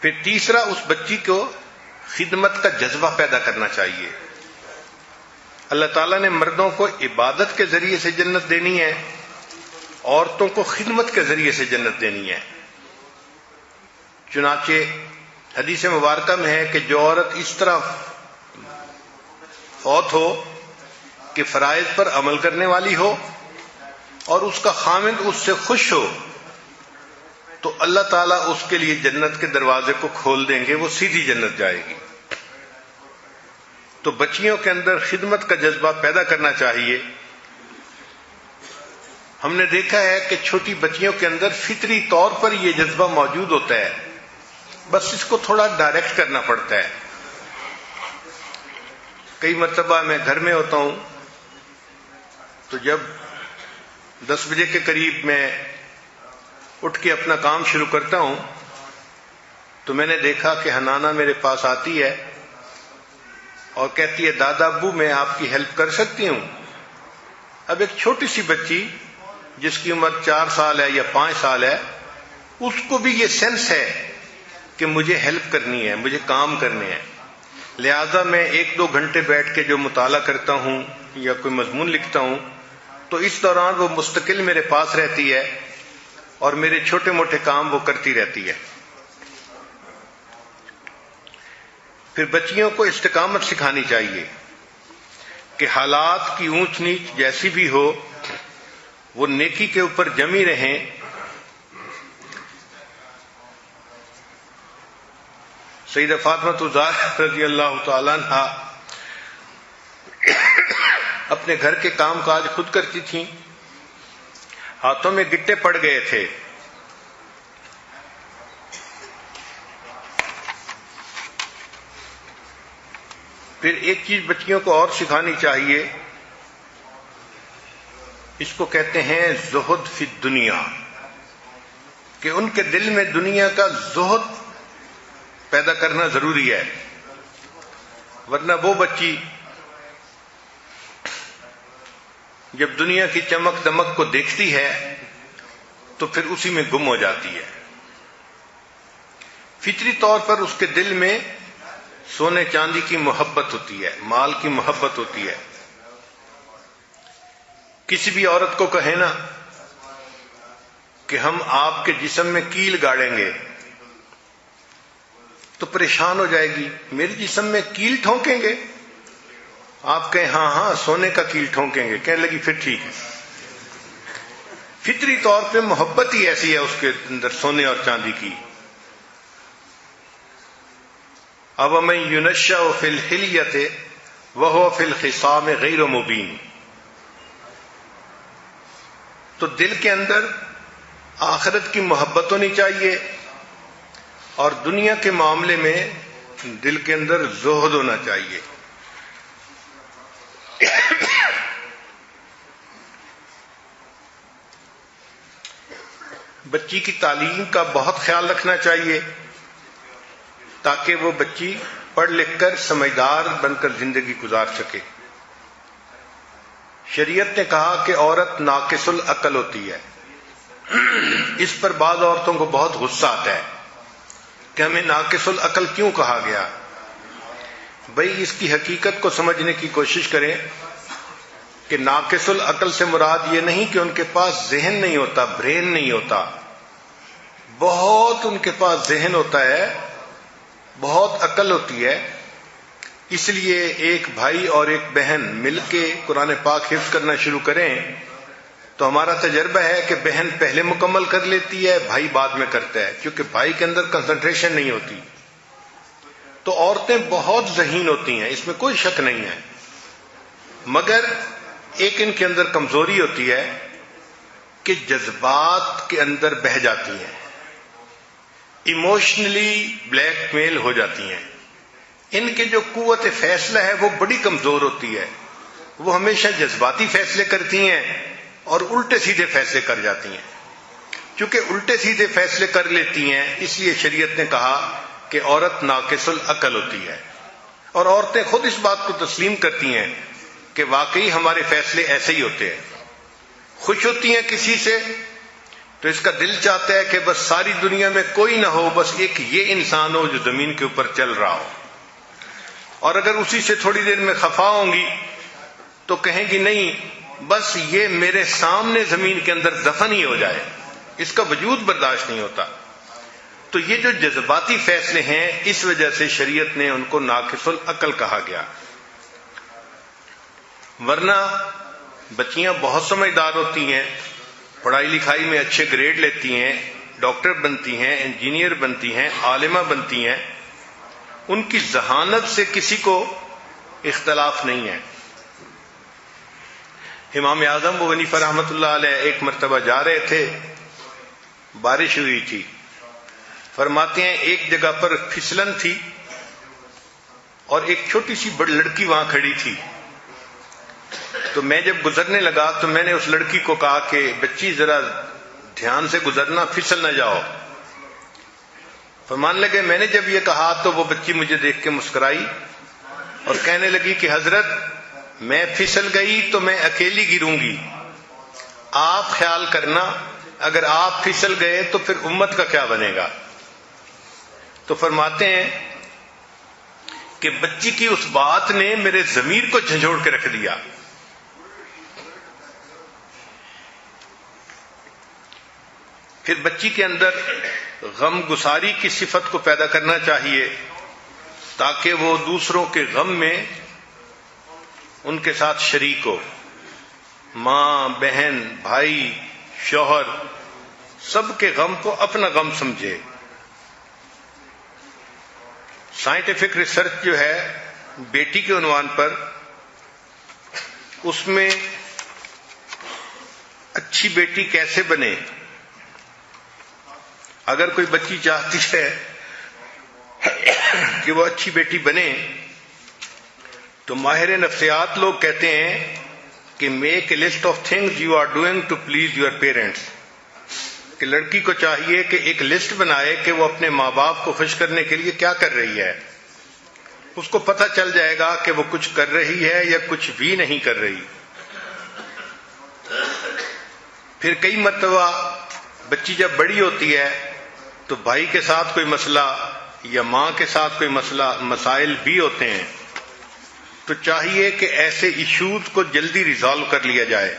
پھر تیسرا، اس بچی کو خدمت کا جذبہ پیدا کرنا چاہیے۔ اللہ تعالیٰ نے مردوں کو عبادت کے ذریعے سے جنت دینی ہے، عورتوں کو خدمت کے ذریعے سے جنت دینی ہے۔ چنانچہ حدیث مبارکہ میں ہے کہ جو عورت اس طرح فوت ہو کہ فرائض پر عمل کرنے والی ہو اور اس کا خامند اس سے خوش ہو تو اللہ تعالیٰ اس کے لیے جنت کے دروازے کو کھول دیں گے، وہ سیدھی جنت جائے گی۔ تو بچیوں کے اندر خدمت کا جذبہ پیدا کرنا چاہیے۔ ہم نے دیکھا ہے کہ چھوٹی بچیوں کے اندر فطری طور پر یہ جذبہ موجود ہوتا ہے، بس اس کو تھوڑا ڈائریکٹ کرنا پڑتا ہے۔ کئی مرتبہ میں گھر میں ہوتا ہوں تو جب 10 بجے کے قریب میں اٹھ کے اپنا کام شروع کرتا ہوں تو میں نے دیکھا کہ حنانہ میرے پاس آتی ہے اور کہتی ہے دادا ابو میں آپ کی ہیلپ کر سکتی ہوں۔ اب ایک چھوٹی سی بچی جس کی عمر 4 سال ہے یا 5 سال ہے، اس کو بھی یہ سینس ہے کہ مجھے ہیلپ کرنی ہے، مجھے کام کرنے ہیں، لہذا میں 1-2 گھنٹے بیٹھ کے جو مطالعہ کرتا ہوں یا کوئی مضمون لکھتا ہوں تو اس دوران وہ مستقل میرے پاس رہتی ہے اور میرے چھوٹے موٹے کام وہ کرتی رہتی ہے۔ پھر بچیوں کو استقامت سکھانی چاہیے کہ حالات کی اونچ نیچ جیسی بھی ہو وہ نیکی کے اوپر جمی رہیں۔ سیدہ فاطمہ الزہرا رضی اللہ تعالیٰ عنہا اپنے گھر کے کام کاج خود کرتی تھیں، ہاتھوں میں گٹے پڑ گئے تھے، پھر ایک چیز بچیوں کو اور سکھانی چاہیے، اس کو کہتے ہیں زہد فی الدنیا، کہ ان کے دل میں دنیا کا زہد پیدا کرنا ضروری ہے، ورنہ وہ بچی جب دنیا کی چمک دمک کو دیکھتی ہے تو پھر اسی میں گم ہو جاتی ہے۔ فطری طور پر اس کے دل میں سونے چاندی کی محبت ہوتی ہے، مال کی محبت ہوتی ہے۔ کسی بھی عورت کو کہے نا کہ ہم آپ کے جسم میں کیل گاڑیں گے تو پریشان ہو جائے گی، میرے جسم میں کیل ٹھونکیں گے؟ آپ کہیں ہاں ہاں سونے کا کیل ٹھونکیں گے، کہنے لگی پھر ٹھیک ہے۔ فطری طور پہ محبت ہی ایسی ہے اس کے اندر سونے اور چاندی کی۔ أَوَمَن يُنَشَّأُ فِي الْحِلْيَةِ وَهُوَ فِي الْخِصَامِ غَيْرُ مُبِينٍ، تو دل کے اندر آخرت کی محبت ہونی چاہیے اور دنیا کے معاملے میں دل کے اندر زہد ہونا چاہیے۔ بچی کی تعلیم کا بہت خیال رکھنا چاہیے تاکہ وہ بچی پڑھ لکھ کر سمجھدار بن کر زندگی گزار سکے۔ شریعت نے کہا کہ عورت ناقص العقل ہوتی ہے۔ اس پر بعض عورتوں کو بہت غصہ آتا ہے کہ ہمیں ناقص العقل کیوں کہا گیا۔ بھئی اس کی حقیقت کو سمجھنے کی کوشش کریں کہ ناقص العقل سے مراد یہ نہیں کہ ان کے پاس ذہن نہیں ہوتا، برین نہیں ہوتا، بہت ان کے پاس ذہن ہوتا ہے، بہت عقل ہوتی ہے۔ اس لیے ایک بھائی اور ایک بہن مل کے قرآن پاک حفظ کرنا شروع کریں تو ہمارا تجربہ ہے کہ بہن پہلے مکمل کر لیتی ہے، بھائی بعد میں کرتا ہے، کیونکہ بھائی کے اندر کنسنٹریشن نہیں ہوتی۔ تو عورتیں بہت ذہین ہوتی ہیں، اس میں کوئی شک نہیں ہے، مگر ایک ان کے اندر کمزوری ہوتی ہے کہ جذبات کے اندر بہہ جاتی ہیں، ایموشنلی بلیک میل ہو جاتی ہیں۔ ان کے جو قوت فیصلہ ہے وہ بڑی کمزور ہوتی ہے، وہ ہمیشہ جذباتی فیصلے کرتی ہیں اور الٹے سیدھے فیصلے کر جاتی ہیں۔ چونکہ الٹے سیدھے فیصلے کر لیتی ہیں اس لیے شریعت نے کہا کہ عورت ناقص العقل ہوتی ہے، اور عورتیں خود اس بات کو تسلیم کرتی ہیں کہ واقعی ہمارے فیصلے ایسے ہی ہوتے ہیں۔ خوش ہوتی ہیں کسی سے تو اس کا دل چاہتا ہے کہ بس ساری دنیا میں کوئی نہ ہو، بس ایک یہ انسان ہو جو زمین کے اوپر چل رہا ہو، اور اگر اسی سے تھوڑی دیر میں خفا ہوں گی تو کہیں گی نہیں بس یہ میرے سامنے زمین کے اندر دفن ہی ہو جائے، اس کا وجود برداشت نہیں ہوتا۔ تو یہ جو جذباتی فیصلے ہیں اس وجہ سے شریعت نے ان کو ناقص العقل کہا گیا، ورنہ بچیاں بہت سمجھدار ہوتی ہیں، پڑھائی لکھائی میں اچھے گریڈ لیتی ہیں، ڈاکٹر بنتی ہیں، انجینئر بنتی ہیں، عالمہ بنتی ہیں، ان کی ذہانت سے کسی کو اختلاف نہیں ہے۔ امام اعظم ابو حنیفہ رحمۃ اللہ علیہ ایک مرتبہ جا رہے تھے، بارش ہوئی تھی، فرماتے ہیں ایک جگہ پر پھسلن تھی اور ایک چھوٹی سی بڑی لڑکی وہاں کھڑی تھی، تو میں جب گزرنے لگا تو میں نے اس لڑکی کو کہا کہ بچی ذرا دھیان سے گزرنا، پھسل نہ جاؤ۔ فرمان لگے میں نے جب یہ کہا تو وہ بچی مجھے دیکھ کے مسکرائی اور کہنے لگی کہ حضرت میں پھسل گئی تو میں اکیلی گروں گی، آپ خیال کرنا، اگر آپ پھسل گئے تو پھر امت کا کیا بنے گا؟ تو فرماتے ہیں کہ بچی کی اس بات نے میرے ضمیر کو جھنجھوڑ کے رکھ دیا. پھر بچی کے اندر غم گساری کی صفت کو پیدا کرنا چاہیے تاکہ وہ دوسروں کے غم میں ان کے ساتھ شریک ہو. ماں، بہن، بھائی، شوہر، سب کے غم کو اپنا غم سمجھے. سائنٹیفک ریسرچ جو ہے بیٹی کے عنوان پر، اس میں اچھی بیٹی کیسے بنے، اگر کوئی بچی چاہتی ہے کہ وہ اچھی بیٹی بنے تو ماہر نفسیات لوگ کہتے ہیں کہ make a list of things you are doing to please your parents, کہ لڑکی کو چاہیے کہ ایک لسٹ بنائے کہ وہ اپنے ماں باپ کو خوش کرنے کے لیے کیا کر رہی ہے. اس کو پتہ چل جائے گا کہ وہ کچھ کر رہی ہے یا کچھ بھی نہیں کر رہی. پھر کئی مرتبہ بچی جب بڑی ہوتی ہے تو بھائی کے ساتھ کوئی مسئلہ یا ماں کے ساتھ کوئی مسائل بھی ہوتے ہیں، تو چاہیے کہ ایسے ایشوز کو جلدی ریزالو کر لیا جائے.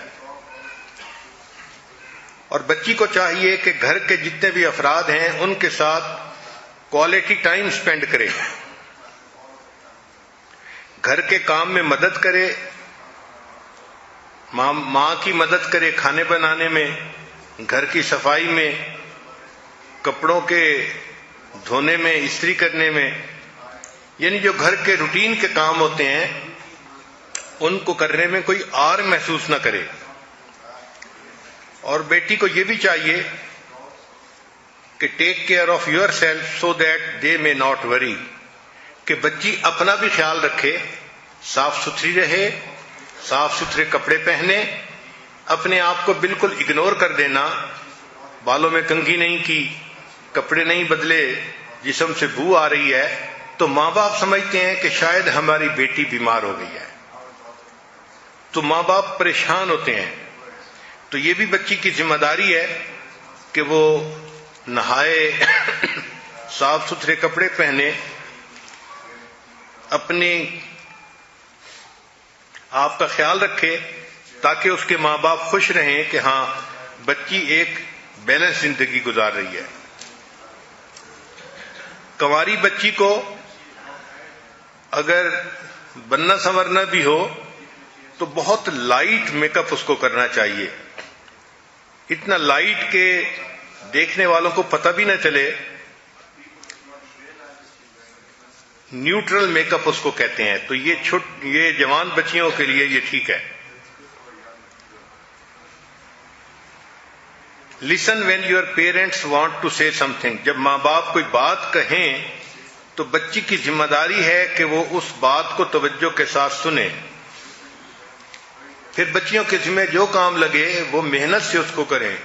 اور بچی کو چاہیے کہ گھر کے جتنے بھی افراد ہیں ان کے ساتھ کوالٹی ٹائم سپینڈ کرے، گھر کے کام میں مدد کرے، ماں کی مدد کرے کھانے بنانے میں، گھر کی صفائی میں، کپڑوں کے دھونے میں، استری کرنے میں، یعنی جو گھر کے روٹین کے کام ہوتے ہیں ان کو کرنے میں کوئی آر محسوس نہ کرے. اور بیٹی کو یہ بھی چاہیے کہ take care of your self so that they may not worry, کہ بچی اپنا بھی خیال رکھے، صاف ستھری رہے، صاف ستھرے کپڑے پہنے، اپنے آپ کو بالکل اگنور کر دینا، بالوں میں کنگھی نہیں کی، کپڑے نہیں بدلے، جسم سے بو آ رہی ہے تو ماں باپ سمجھتے ہیں کہ شاید ہماری بیٹی بیمار ہو گئی ہے، تو ماں باپ پریشان ہوتے ہیں. تو یہ بھی بچی کی ذمہ داری ہے کہ وہ نہائے، صاف ستھرے کپڑے پہنے، اپنے آپ کا خیال رکھے تاکہ اس کے ماں باپ خوش رہیں کہ ہاں بچی ایک بیلنس زندگی گزار رہی ہے. کنواری بچی کو اگر بننا سنورنا بھی ہو تو بہت لائٹ میک اپ اس کو کرنا چاہیے، اتنا لائٹ کہ دیکھنے والوں کو پتہ بھی نہ چلے. نیوٹرل میک اپ اس کو کہتے ہیں. تو یہ جوان بچیوں کے لیے یہ ٹھیک ہے. Listen when your parents want to say some thing, جب ماں باپ کوئی بات کہیں تو بچی کی ذمہ داری ہے کہ وہ اس بات کو توجہ کے ساتھ سنے. پھر بچیوں کے ذمہ جو کام لگے وہ محنت سے اس کو کریں.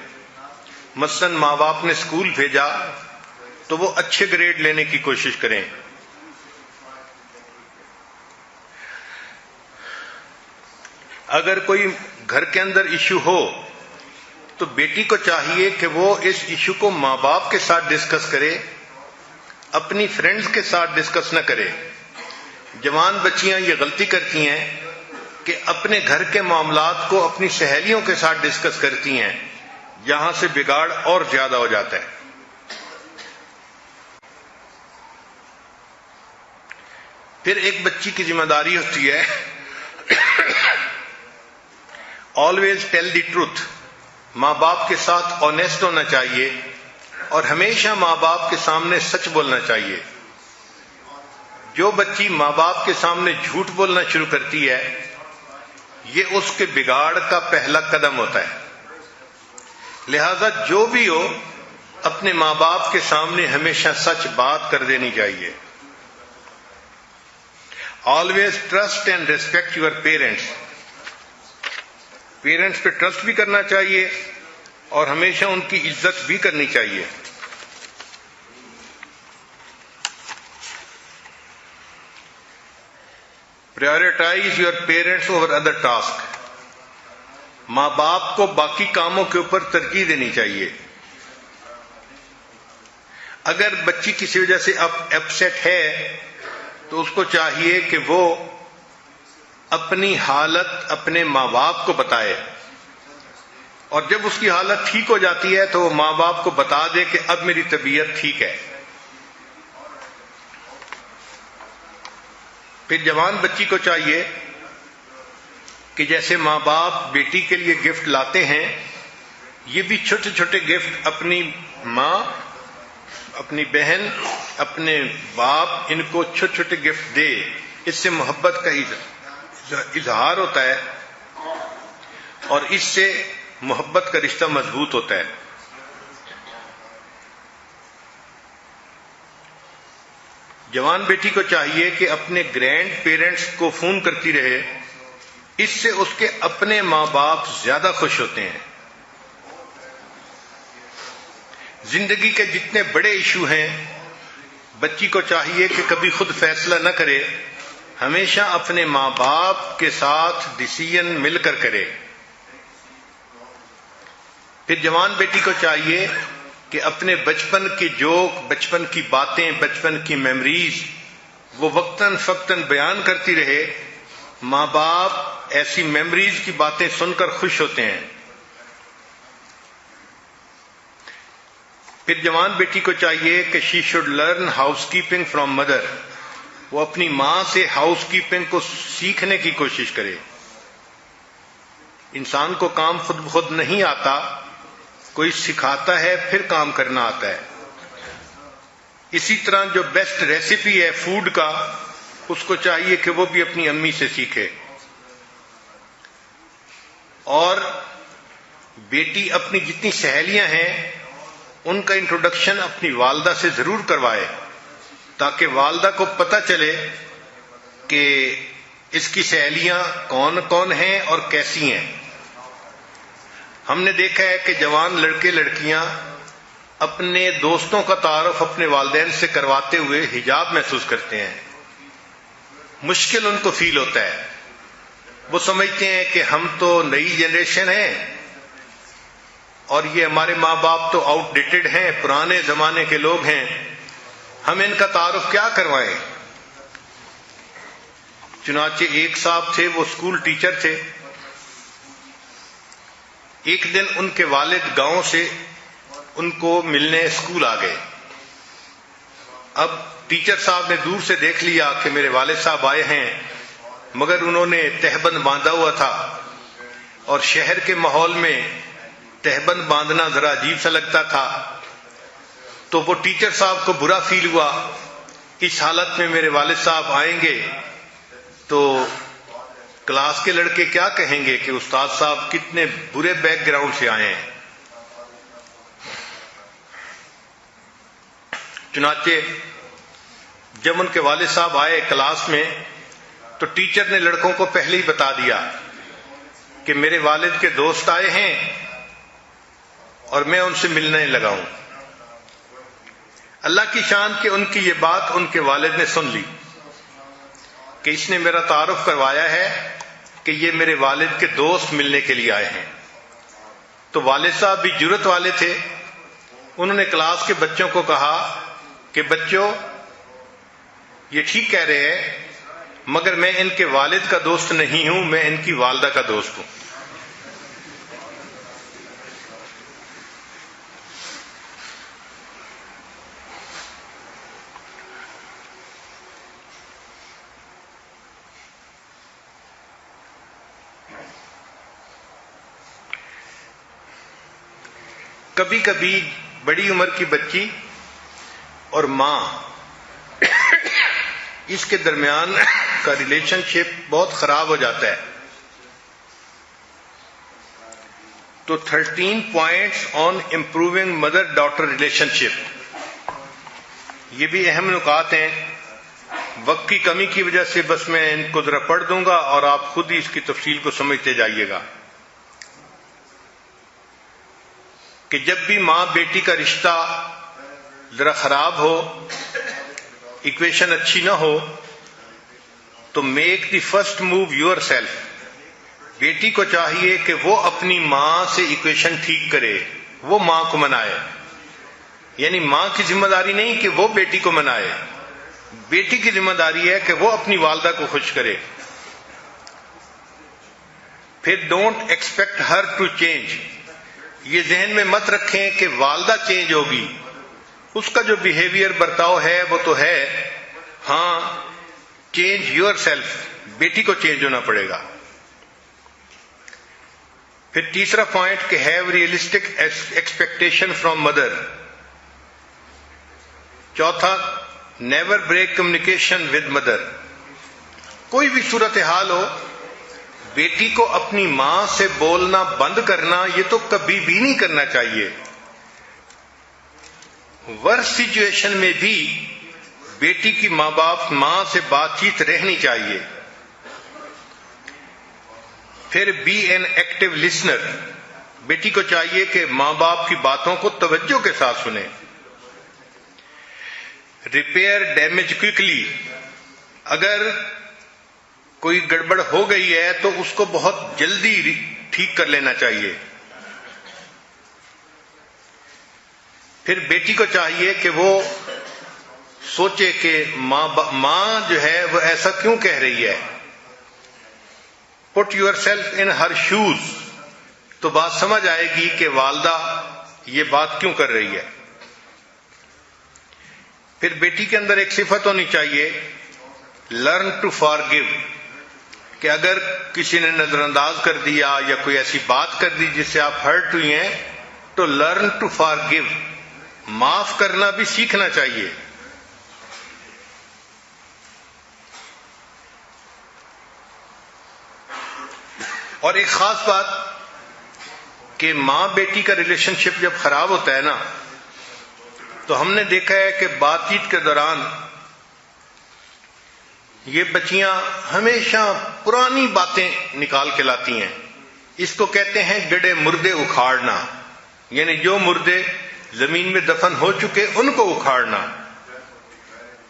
مثلا ماں باپ نے اسکول بھیجا تو وہ اچھے گریڈ لینے کی کوشش کریں. اگر کوئی گھر کے اندر ایشو ہو تو بیٹی کو چاہیے کہ وہ اس ایشو کو ماں باپ کے ساتھ ڈسکس کرے، اپنی فرینڈز کے ساتھ ڈسکس نہ کرے. جوان بچیاں یہ غلطی کرتی ہیں کہ اپنے گھر کے معاملات کو اپنی سہیلیوں کے ساتھ ڈسکس کرتی ہیں، یہاں سے بگاڑ اور زیادہ ہو جاتا ہے. پھر ایک بچی کی ذمہ داری ہوتی ہے آلویز ٹیل دی ٹروتھ، ماں باپ کے ساتھ آنیسٹ ہونا چاہیے اور ہمیشہ ماں باپ کے سامنے سچ بولنا چاہیے. جو بچی ماں باپ کے سامنے جھوٹ بولنا شروع کرتی ہے یہ اس کے بگاڑ کا پہلا قدم ہوتا ہے. لہذا جو بھی ہو اپنے ماں باپ کے سامنے ہمیشہ سچ بات کر دینی چاہیے. Always trust and respect your parents, parents پہ ٹرسٹ بھی کرنا چاہیے اور ہمیشہ ان کی عزت بھی کرنی چاہیے. Prioritize your parents over other tasks. ماں باپ کو باقی کاموں کے اوپر ترجیح دینی چاہیے. اگر بچی کسی وجہ سے اپسیٹ ہے تو اس کو چاہیے کہ وہ اپنی حالت اپنے ماں باپ کو بتائے، اور جب اس کی حالت ٹھیک ہو جاتی ہے تو وہ ماں باپ کو بتا دے کہ اب میری طبیعت ٹھیک ہے. پھر جوان بچی کو چاہیے کہ جیسے ماں باپ بیٹی کے لیے گفٹ لاتے ہیں، یہ بھی چھوٹے چھوٹے گفٹ اپنی ماں، اپنی بہن، اپنے باپ، ان کو چھوٹے چھوٹے گفٹ دے. اس سے محبت کا اظہار ہوتا ہے اور اس سے محبت کا رشتہ مضبوط ہوتا ہے. جوان بیٹی کو چاہیے کہ اپنے گرینڈ پیرنٹس کو فون کرتی رہے، اس سے اس کے اپنے ماں باپ زیادہ خوش ہوتے ہیں. زندگی کے جتنے بڑے ایشو ہیں، بچی کو چاہیے کہ کبھی خود فیصلہ نہ کرے، ہمیشہ اپنے ماں باپ کے ساتھ ڈیسیژن مل کر کرے. پھر جوان بیٹی کو چاہیے کہ اپنے بچپن کے جوک، بچپن کی باتیں، بچپن کی میموریز وہ وقتاً فوقتاً بیان کرتی رہے. ماں باپ ایسی میموریز کی باتیں سن کر خوش ہوتے ہیں. پھر جوان بیٹی کو چاہیے کہ she should learn house keeping from mother. وہ اپنی ماں سے ہاؤس کیپنگ کو سیکھنے کی کوشش کرے. انسان کو کام خود بخود نہیں آتا، کوئی سکھاتا ہے پھر کام کرنا آتا ہے. اسی طرح جو بیسٹ ریسیپی ہے فوڈ کا، اس کو چاہیے کہ وہ بھی اپنی امی سے سیکھے. اور بیٹی اپنی جتنی سہیلیاں ہیں ان کا انٹروڈکشن اپنی والدہ سے ضرور کروائے، تاکہ والدہ کو پتہ چلے کہ اس کی سہیلیاں کون کون ہیں اور کیسی ہیں. ہم نے دیکھا ہے کہ جوان لڑکے لڑکیاں اپنے دوستوں کا تعارف اپنے والدین سے کرواتے ہوئے حجاب محسوس کرتے ہیں. مشکل ان کو فیل ہوتا ہے. وہ سمجھتے ہیں کہ ہم تو نئی جنریشن ہیں اور یہ ہمارے ماں باپ تو آؤٹ ڈیٹڈ ہیں، پرانے زمانے کے لوگ ہیں، ہم ان کا تعارف کیا کروائیں. چنانچہ ایک صاحب تھے، وہ اسکول ٹیچر تھے. ایک دن ان کے والد گاؤں سے ان کو ملنے اسکول آ گئے. اب ٹیچر صاحب نے دور سے دیکھ لیا کہ میرے والد صاحب آئے ہیں، مگر انہوں نے تہبند باندھا ہوا تھا، اور شہر کے ماحول میں تہبند باندھنا ذرا عجیب سا لگتا تھا. تو وہ ٹیچر صاحب کو برا فیل ہوا، اس حالت میں میرے والد صاحب آئیں گے تو کلاس کے لڑکے کیا کہیں گے کہ استاد صاحب کتنے برے بیک گراؤنڈ سے آئے ہیں. چنانچہ جب ان کے والد صاحب آئے کلاس میں تو ٹیچر نے لڑکوں کو پہلے ہی بتا دیا کہ میرے والد کے دوست آئے ہیں اور میں ان سے ملنے لگا ہوں. اللہ کی شان کہ ان کی یہ بات ان کے والد نے سن لی کہ اس نے میرا تعارف کروایا ہے کہ یہ میرے والد کے دوست ملنے کے لیے آئے ہیں. تو والد صاحب بھی جرأت والے تھے، انہوں نے کلاس کے بچوں کو کہا کہ بچوں یہ ٹھیک کہہ رہے ہیں، مگر میں ان کے والد کا دوست نہیں ہوں، میں ان کی والدہ کا دوست ہوں. کبھی کبھی بڑی عمر کی بچی اور ماں اس کے درمیان کا ریلیشن شپ بہت خراب ہو جاتا ہے. تو 13 points on improving mother daughter relationship, یہ بھی اہم نکات ہیں. وقت کی کمی کی وجہ سے بس میں ان کو ذرا پڑھ دوں گا اور آپ خود ہی اس کی تفصیل کو سمجھتے جائیے گا. کہ جب بھی ماں بیٹی کا رشتہ ذرا خراب ہو، ایکویشن اچھی نہ ہو، تو make the first move your self. بیٹی کو چاہیے کہ وہ اپنی ماں سے ایکویشن ٹھیک کرے، وہ ماں کو منائے. یعنی ماں کی ذمہ داری نہیں کہ وہ بیٹی کو منائے، بیٹی کی ذمہ داری ہے کہ وہ اپنی والدہ کو خوش کرے. پھر don't expect her to change. یہ ذہن میں مت رکھیں کہ والدہ چینج ہوگی، اس کا جو بیہیویئر برتاؤ ہے وہ تو ہے، ہاں چینج یور سیلف، بیٹی کو چینج ہونا پڑے گا. پھر تیسرا پوائنٹ کہ have realistic expectation from mother. چوتھا never break communication with mother. کوئی بھی صورتحال ہو، بیٹی کو اپنی ماں سے بولنا بند کرنا یہ تو کبھی بھی نہیں کرنا چاہیے. ورس سچویشن میں بھی بیٹی کی ماں سے بات چیت رہنی چاہیے. پھر بی این ایکٹیو لسنر. بیٹی کو چاہیے کہ ماں باپ کی باتوں کو توجہ کے ساتھ سنیں. Repair damage quickly. اگر کوئی گڑبڑ ہو گئی ہے تو اس کو بہت جلدی ٹھیک کر لینا چاہیے. پھر بیٹی کو چاہیے کہ وہ سوچے کہ ماں جو ہے وہ ایسا کیوں کہہ رہی ہے. Put yourself in her shoes. تو بات سمجھ آئے گی کہ والدہ یہ بات کیوں کر رہی ہے. پھر بیٹی کے اندر ایک صفت ہونی چاہیے لرن ٹو فارگیو. کہ اگر کسی نے نظر انداز کر دیا یا کوئی ایسی بات کر دی جس سے آپ ہرٹ ہوئی ہیں تو لرن ٹو فارگیو، معاف کرنا بھی سیکھنا چاہیے. اور ایک خاص بات کہ ماں بیٹی کا ریلیشن شپ جب خراب ہوتا ہے نا تو ہم نے دیکھا ہے کہ بات چیت کے دوران یہ بچیاں ہمیشہ پرانی باتیں نکال کے لاتی ہیں. اس کو کہتے ہیں گڑے مردے اکھاڑنا، یعنی جو مردے زمین میں دفن ہو چکے ان کو اکھاڑنا.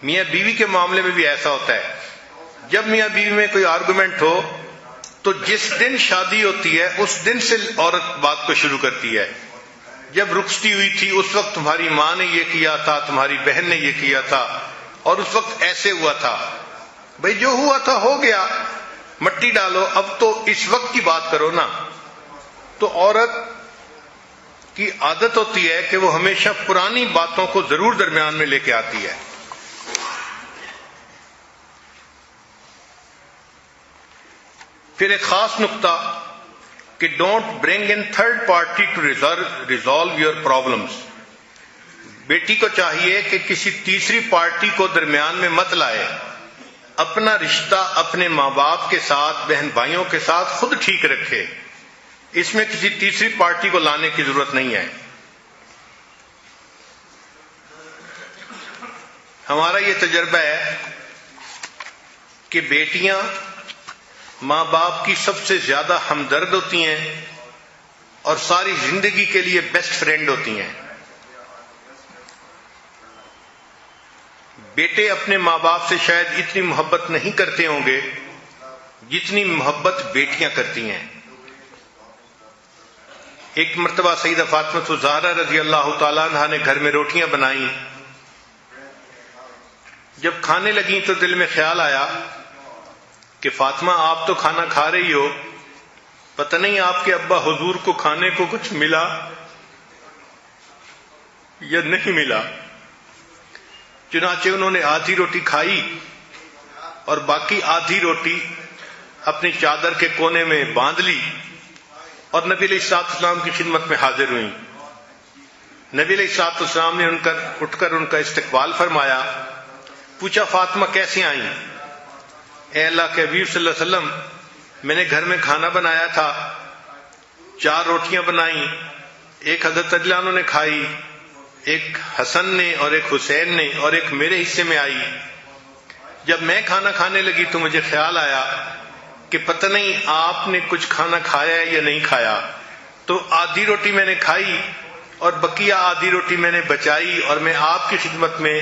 میاں بیوی کے معاملے میں بھی ایسا ہوتا ہے. جب میاں بیوی میں کوئی آرگومنٹ ہو تو جس دن شادی ہوتی ہے اس دن سے عورت بات کو شروع کرتی ہے. جب رخصتی ہوئی تھی اس وقت تمہاری ماں نے یہ کیا تھا، تمہاری بہن نے یہ کیا تھا، اور اس وقت ایسے ہوا تھا. بھئی جو ہوا تھا ہو گیا، مٹی ڈالو، اب تو اس وقت کی بات کرو نا. تو عورت کی عادت ہوتی ہے کہ وہ ہمیشہ پرانی باتوں کو ضرور درمیان میں لے کے آتی ہے. پھر ایک خاص نقطہ کہ don't bring in third party to resolve your problems. بیٹی کو چاہیے کہ کسی تیسری پارٹی کو درمیان میں مت لائے. اپنا رشتہ اپنے ماں باپ کے ساتھ، بہن بھائیوں کے ساتھ خود ٹھیک رکھے. اس میں کسی تیسری پارٹی کو لانے کی ضرورت نہیں ہے. ہمارا یہ تجربہ ہے کہ بیٹیاں ماں باپ کی سب سے زیادہ ہمدرد ہوتی ہیں اور ساری زندگی کے لیے بیسٹ فرینڈ ہوتی ہیں. بیٹے اپنے ماں باپ سے شاید اتنی محبت نہیں کرتے ہوں گے جتنی محبت بیٹیاں کرتی ہیں. ایک مرتبہ سیدہ فاطمہ الزہرا رضی اللہ تعالیٰ عنہا نے گھر میں روٹیاں بنائیں. جب کھانے لگیں تو دل میں خیال آیا کہ فاطمہ آپ تو کھانا کھا رہی ہو، پتہ نہیں آپ کے ابا حضور کو کھانے کو کچھ ملا یا نہیں ملا. چنانچہ انہوں نے آدھی روٹی کھائی اور باقی آدھی روٹی اپنی چادر کے کونے میں باندھ لی اور نبی علیہ الصلوۃ والسلام کی خدمت میں حاضر ہوئیں. نبی علیہ الصلوۃ والسلام نے اٹھ کر ان کا استقبال فرمایا. پوچھا فاطمہ کیسے آئیں؟ اے اللہ کے حبیب صلی اللہ علیہ وسلم، میں نے گھر میں کھانا بنایا تھا، 4 روٹیاں بنائیں، ایک حضرت علی عنہ نے کھائی، ایک حسن نے اور ایک حسین نے، اور ایک میرے حصے میں آئی. جب میں کھانا کھانے لگی تو مجھے خیال آیا کہ پتہ نہیں آپ نے کچھ کھانا کھایا ہے یا نہیں کھایا، تو آدھی روٹی میں نے کھائی اور بقیہ آدھی روٹی میں نے بچائی اور میں آپ کی خدمت میں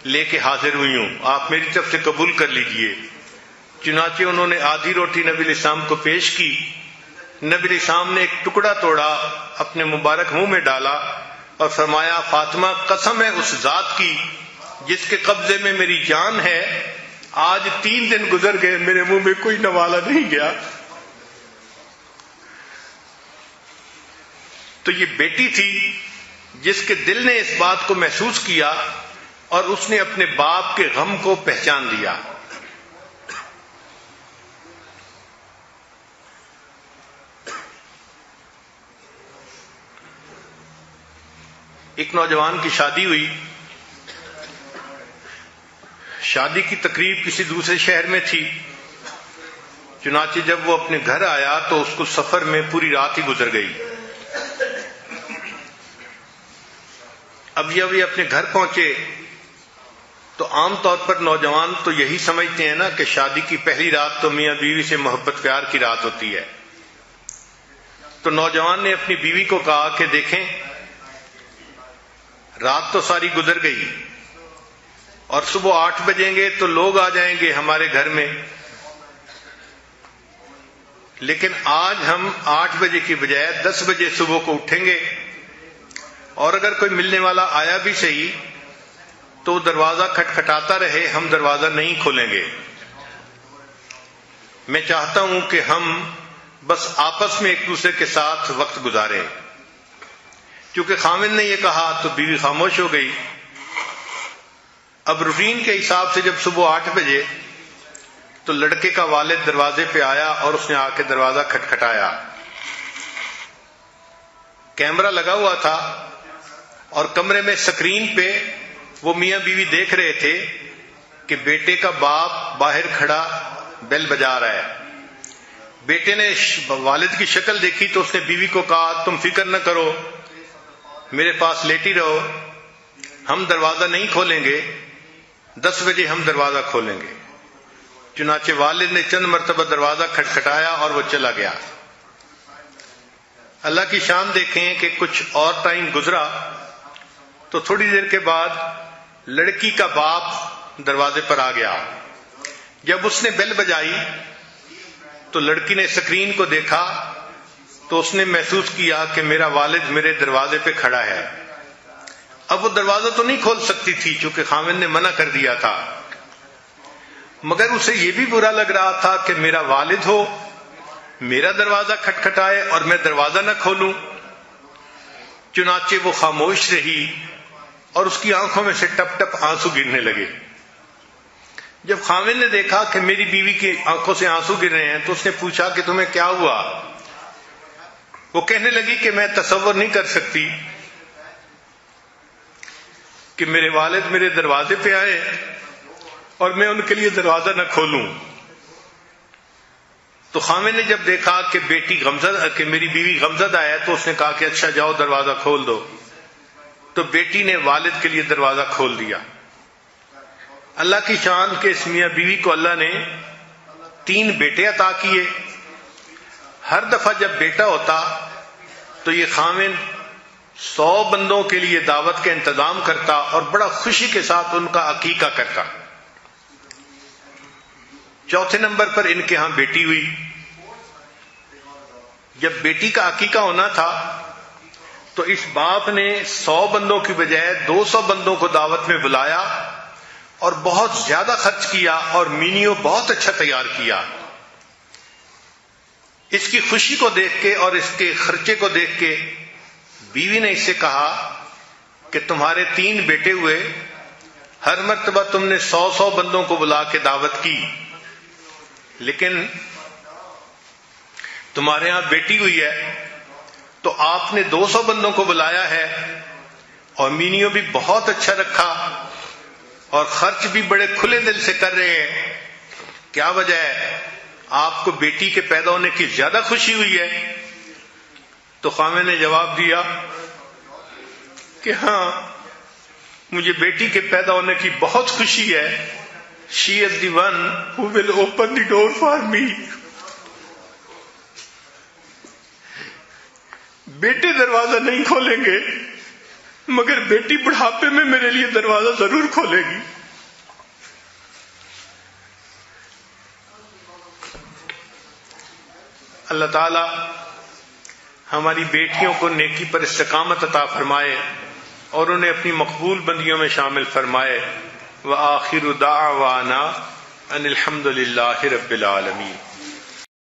لے کے حاضر ہوئی ہوں، آپ میری طرف سے قبول کر لیجئے. چنانچہ انہوں نے آدھی روٹی نبی علیہ السلام کو پیش کی نبی علیہ السلام نے ایک ٹکڑا توڑا، اپنے مبارک منہ میں ڈالا اور فرمایا فاطمہ قسم ہے اس ذات کی جس کے قبضے میں میری جان ہے، آج 3 دن گزر گئے میرے منہ میں کوئی نوالا نہیں گیا۔ تو یہ بیٹی تھی جس کے دل نے اس بات کو محسوس کیا اور اس نے اپنے باپ کے غم کو پہچان لیا۔ ایک نوجوان کی شادی ہوئی، شادی کی تقریب کسی دوسرے شہر میں تھی، چنانچہ جب وہ اپنے گھر آیا تو اس کو سفر میں پوری رات ہی گزر گئی۔ اب یہ اپنے گھر پہنچے تو عام طور پر نوجوان تو یہی سمجھتے ہیں نا کہ شادی کی پہلی رات تو میاں بیوی سے محبت پیار کی رات ہوتی ہے۔ تو نوجوان نے اپنی بیوی کو کہا کہ دیکھیں رات تو ساری گزر گئی اور صبح 8 بجیں گے تو لوگ آ جائیں گے ہمارے گھر میں، لیکن آج ہم 8 بجے کی بجائے 10 بجے صبح کو اٹھیں گے، اور اگر کوئی ملنے والا آیا بھی صحیح تو دروازہ کھٹکھٹاتا رہے، ہم دروازہ نہیں کھولیں گے۔ میں چاہتا ہوں کہ ہم بس آپس میں ایک دوسرے کے ساتھ وقت گزاریں۔ کیونکہ خامن نے یہ کہا تو بیوی خاموش ہو گئی۔ اب روٹین کے حساب سے جب صبح 8 بجے تو لڑکے کا والد دروازے پہ آیا اور اس نے آ کے دروازہ کھٹکھٹایا۔ کیمرہ لگا ہوا تھا اور کمرے میں سکرین پہ وہ میاں بیوی دیکھ رہے تھے کہ بیٹے کا باپ باہر کھڑا بیل بجا رہا ہے۔ بیٹے نے والد کی شکل دیکھی تو اس نے بیوی کو کہا تم فکر نہ کرو، میرے پاس لیٹی رہو، ہم دروازہ نہیں کھولیں گے، 10 بجے ہم دروازہ کھولیں گے۔ چنانچہ والد نے چند مرتبہ دروازہ کھٹکھٹایا اور وہ چلا گیا۔ اللہ کی شان دیکھیں کہ کچھ اور ٹائم گزرا تو تھوڑی دیر کے بعد لڑکی کا باپ دروازے پر آ گیا۔ جب اس نے بیل بجائی تو لڑکی نے سکرین کو دیکھا تو اس نے محسوس کیا کہ میرا والد میرے دروازے پہ کھڑا ہے۔ اب وہ دروازہ تو نہیں کھول سکتی تھی چونکہ خامن نے منع کر دیا تھا، مگر اسے یہ بھی برا لگ رہا تھا کہ میرا والد ہو، میرا دروازہ کھٹکھٹائے اور میں دروازہ نہ کھولوں۔ چنانچہ وہ خاموش رہی اور اس کی آنکھوں میں سے ٹپ ٹپ آنسو گرنے لگے۔ جب خامن نے دیکھا کہ میری بیوی کی آنکھوں سے آنسو گر رہے ہیں تو اس نے پوچھا کہ تمہیں کیا ہوا؟ وہ کہنے لگی کہ میں تصور نہیں کر سکتی کہ میرے والد میرے دروازے پہ آئے اور میں ان کے لیے دروازہ نہ کھولوں۔ تو خامن نے جب دیکھا کہ کہ میری بیوی غمزدہ ہے تو اس نے کہا کہ اچھا جاؤ دروازہ کھول دو۔ تو بیٹی نے والد کے لیے دروازہ کھول دیا۔ اللہ کی شان کہ اس میاں بیوی کو اللہ نے 3 بیٹے عطا کیے۔ ہر دفعہ جب بیٹا ہوتا تو یہ خامن 100 بندوں کے لیے دعوت کا انتظام کرتا اور بڑا خوشی کے ساتھ ان کا عقیقہ کرتا۔ چوتھے نمبر پر ان کے ہاں بیٹی ہوئی۔ جب بیٹی کا عقیقہ ہونا تھا تو اس باپ نے 100 بندوں کی بجائے 200 بندوں کو دعوت میں بلایا اور بہت زیادہ خرچ کیا اور مینیو بہت اچھا تیار کیا۔ اس کی خوشی کو دیکھ کے اور اس کے خرچے کو دیکھ کے بیوی نے اس سے کہا کہ تمہارے 3 بیٹے ہوئے، ہر مرتبہ تم نے 100 بندوں کو بلا کے دعوت کی، لیکن تمہارے ہاں بیٹی ہوئی ہے تو آپ نے 200 بندوں کو بلایا ہے اور مینیو بھی بہت اچھا رکھا اور خرچ بھی بڑے کھلے دل سے کر رہے ہیں، کیا وجہ ہے؟ آپ کو بیٹی کے پیدا ہونے کی زیادہ خوشی ہوئی ہے؟ تو خامن نے جواب دیا کہ ہاں مجھے بیٹی کے پیدا ہونے کی بہت خوشی ہے۔ She is the one who will open the door for me. بیٹے دروازہ نہیں کھولیں گے مگر بیٹی بڑھاپے میں میرے لیے دروازہ ضرور کھولے گی۔ اللہ تعالی ہماری بیٹیوں کو نیکی پر استقامت عطا فرمائے اور انہیں اپنی مقبول بندیوں میں شامل فرمائے۔ وآخر دعوانا ان الحمد للہ رب العالمین۔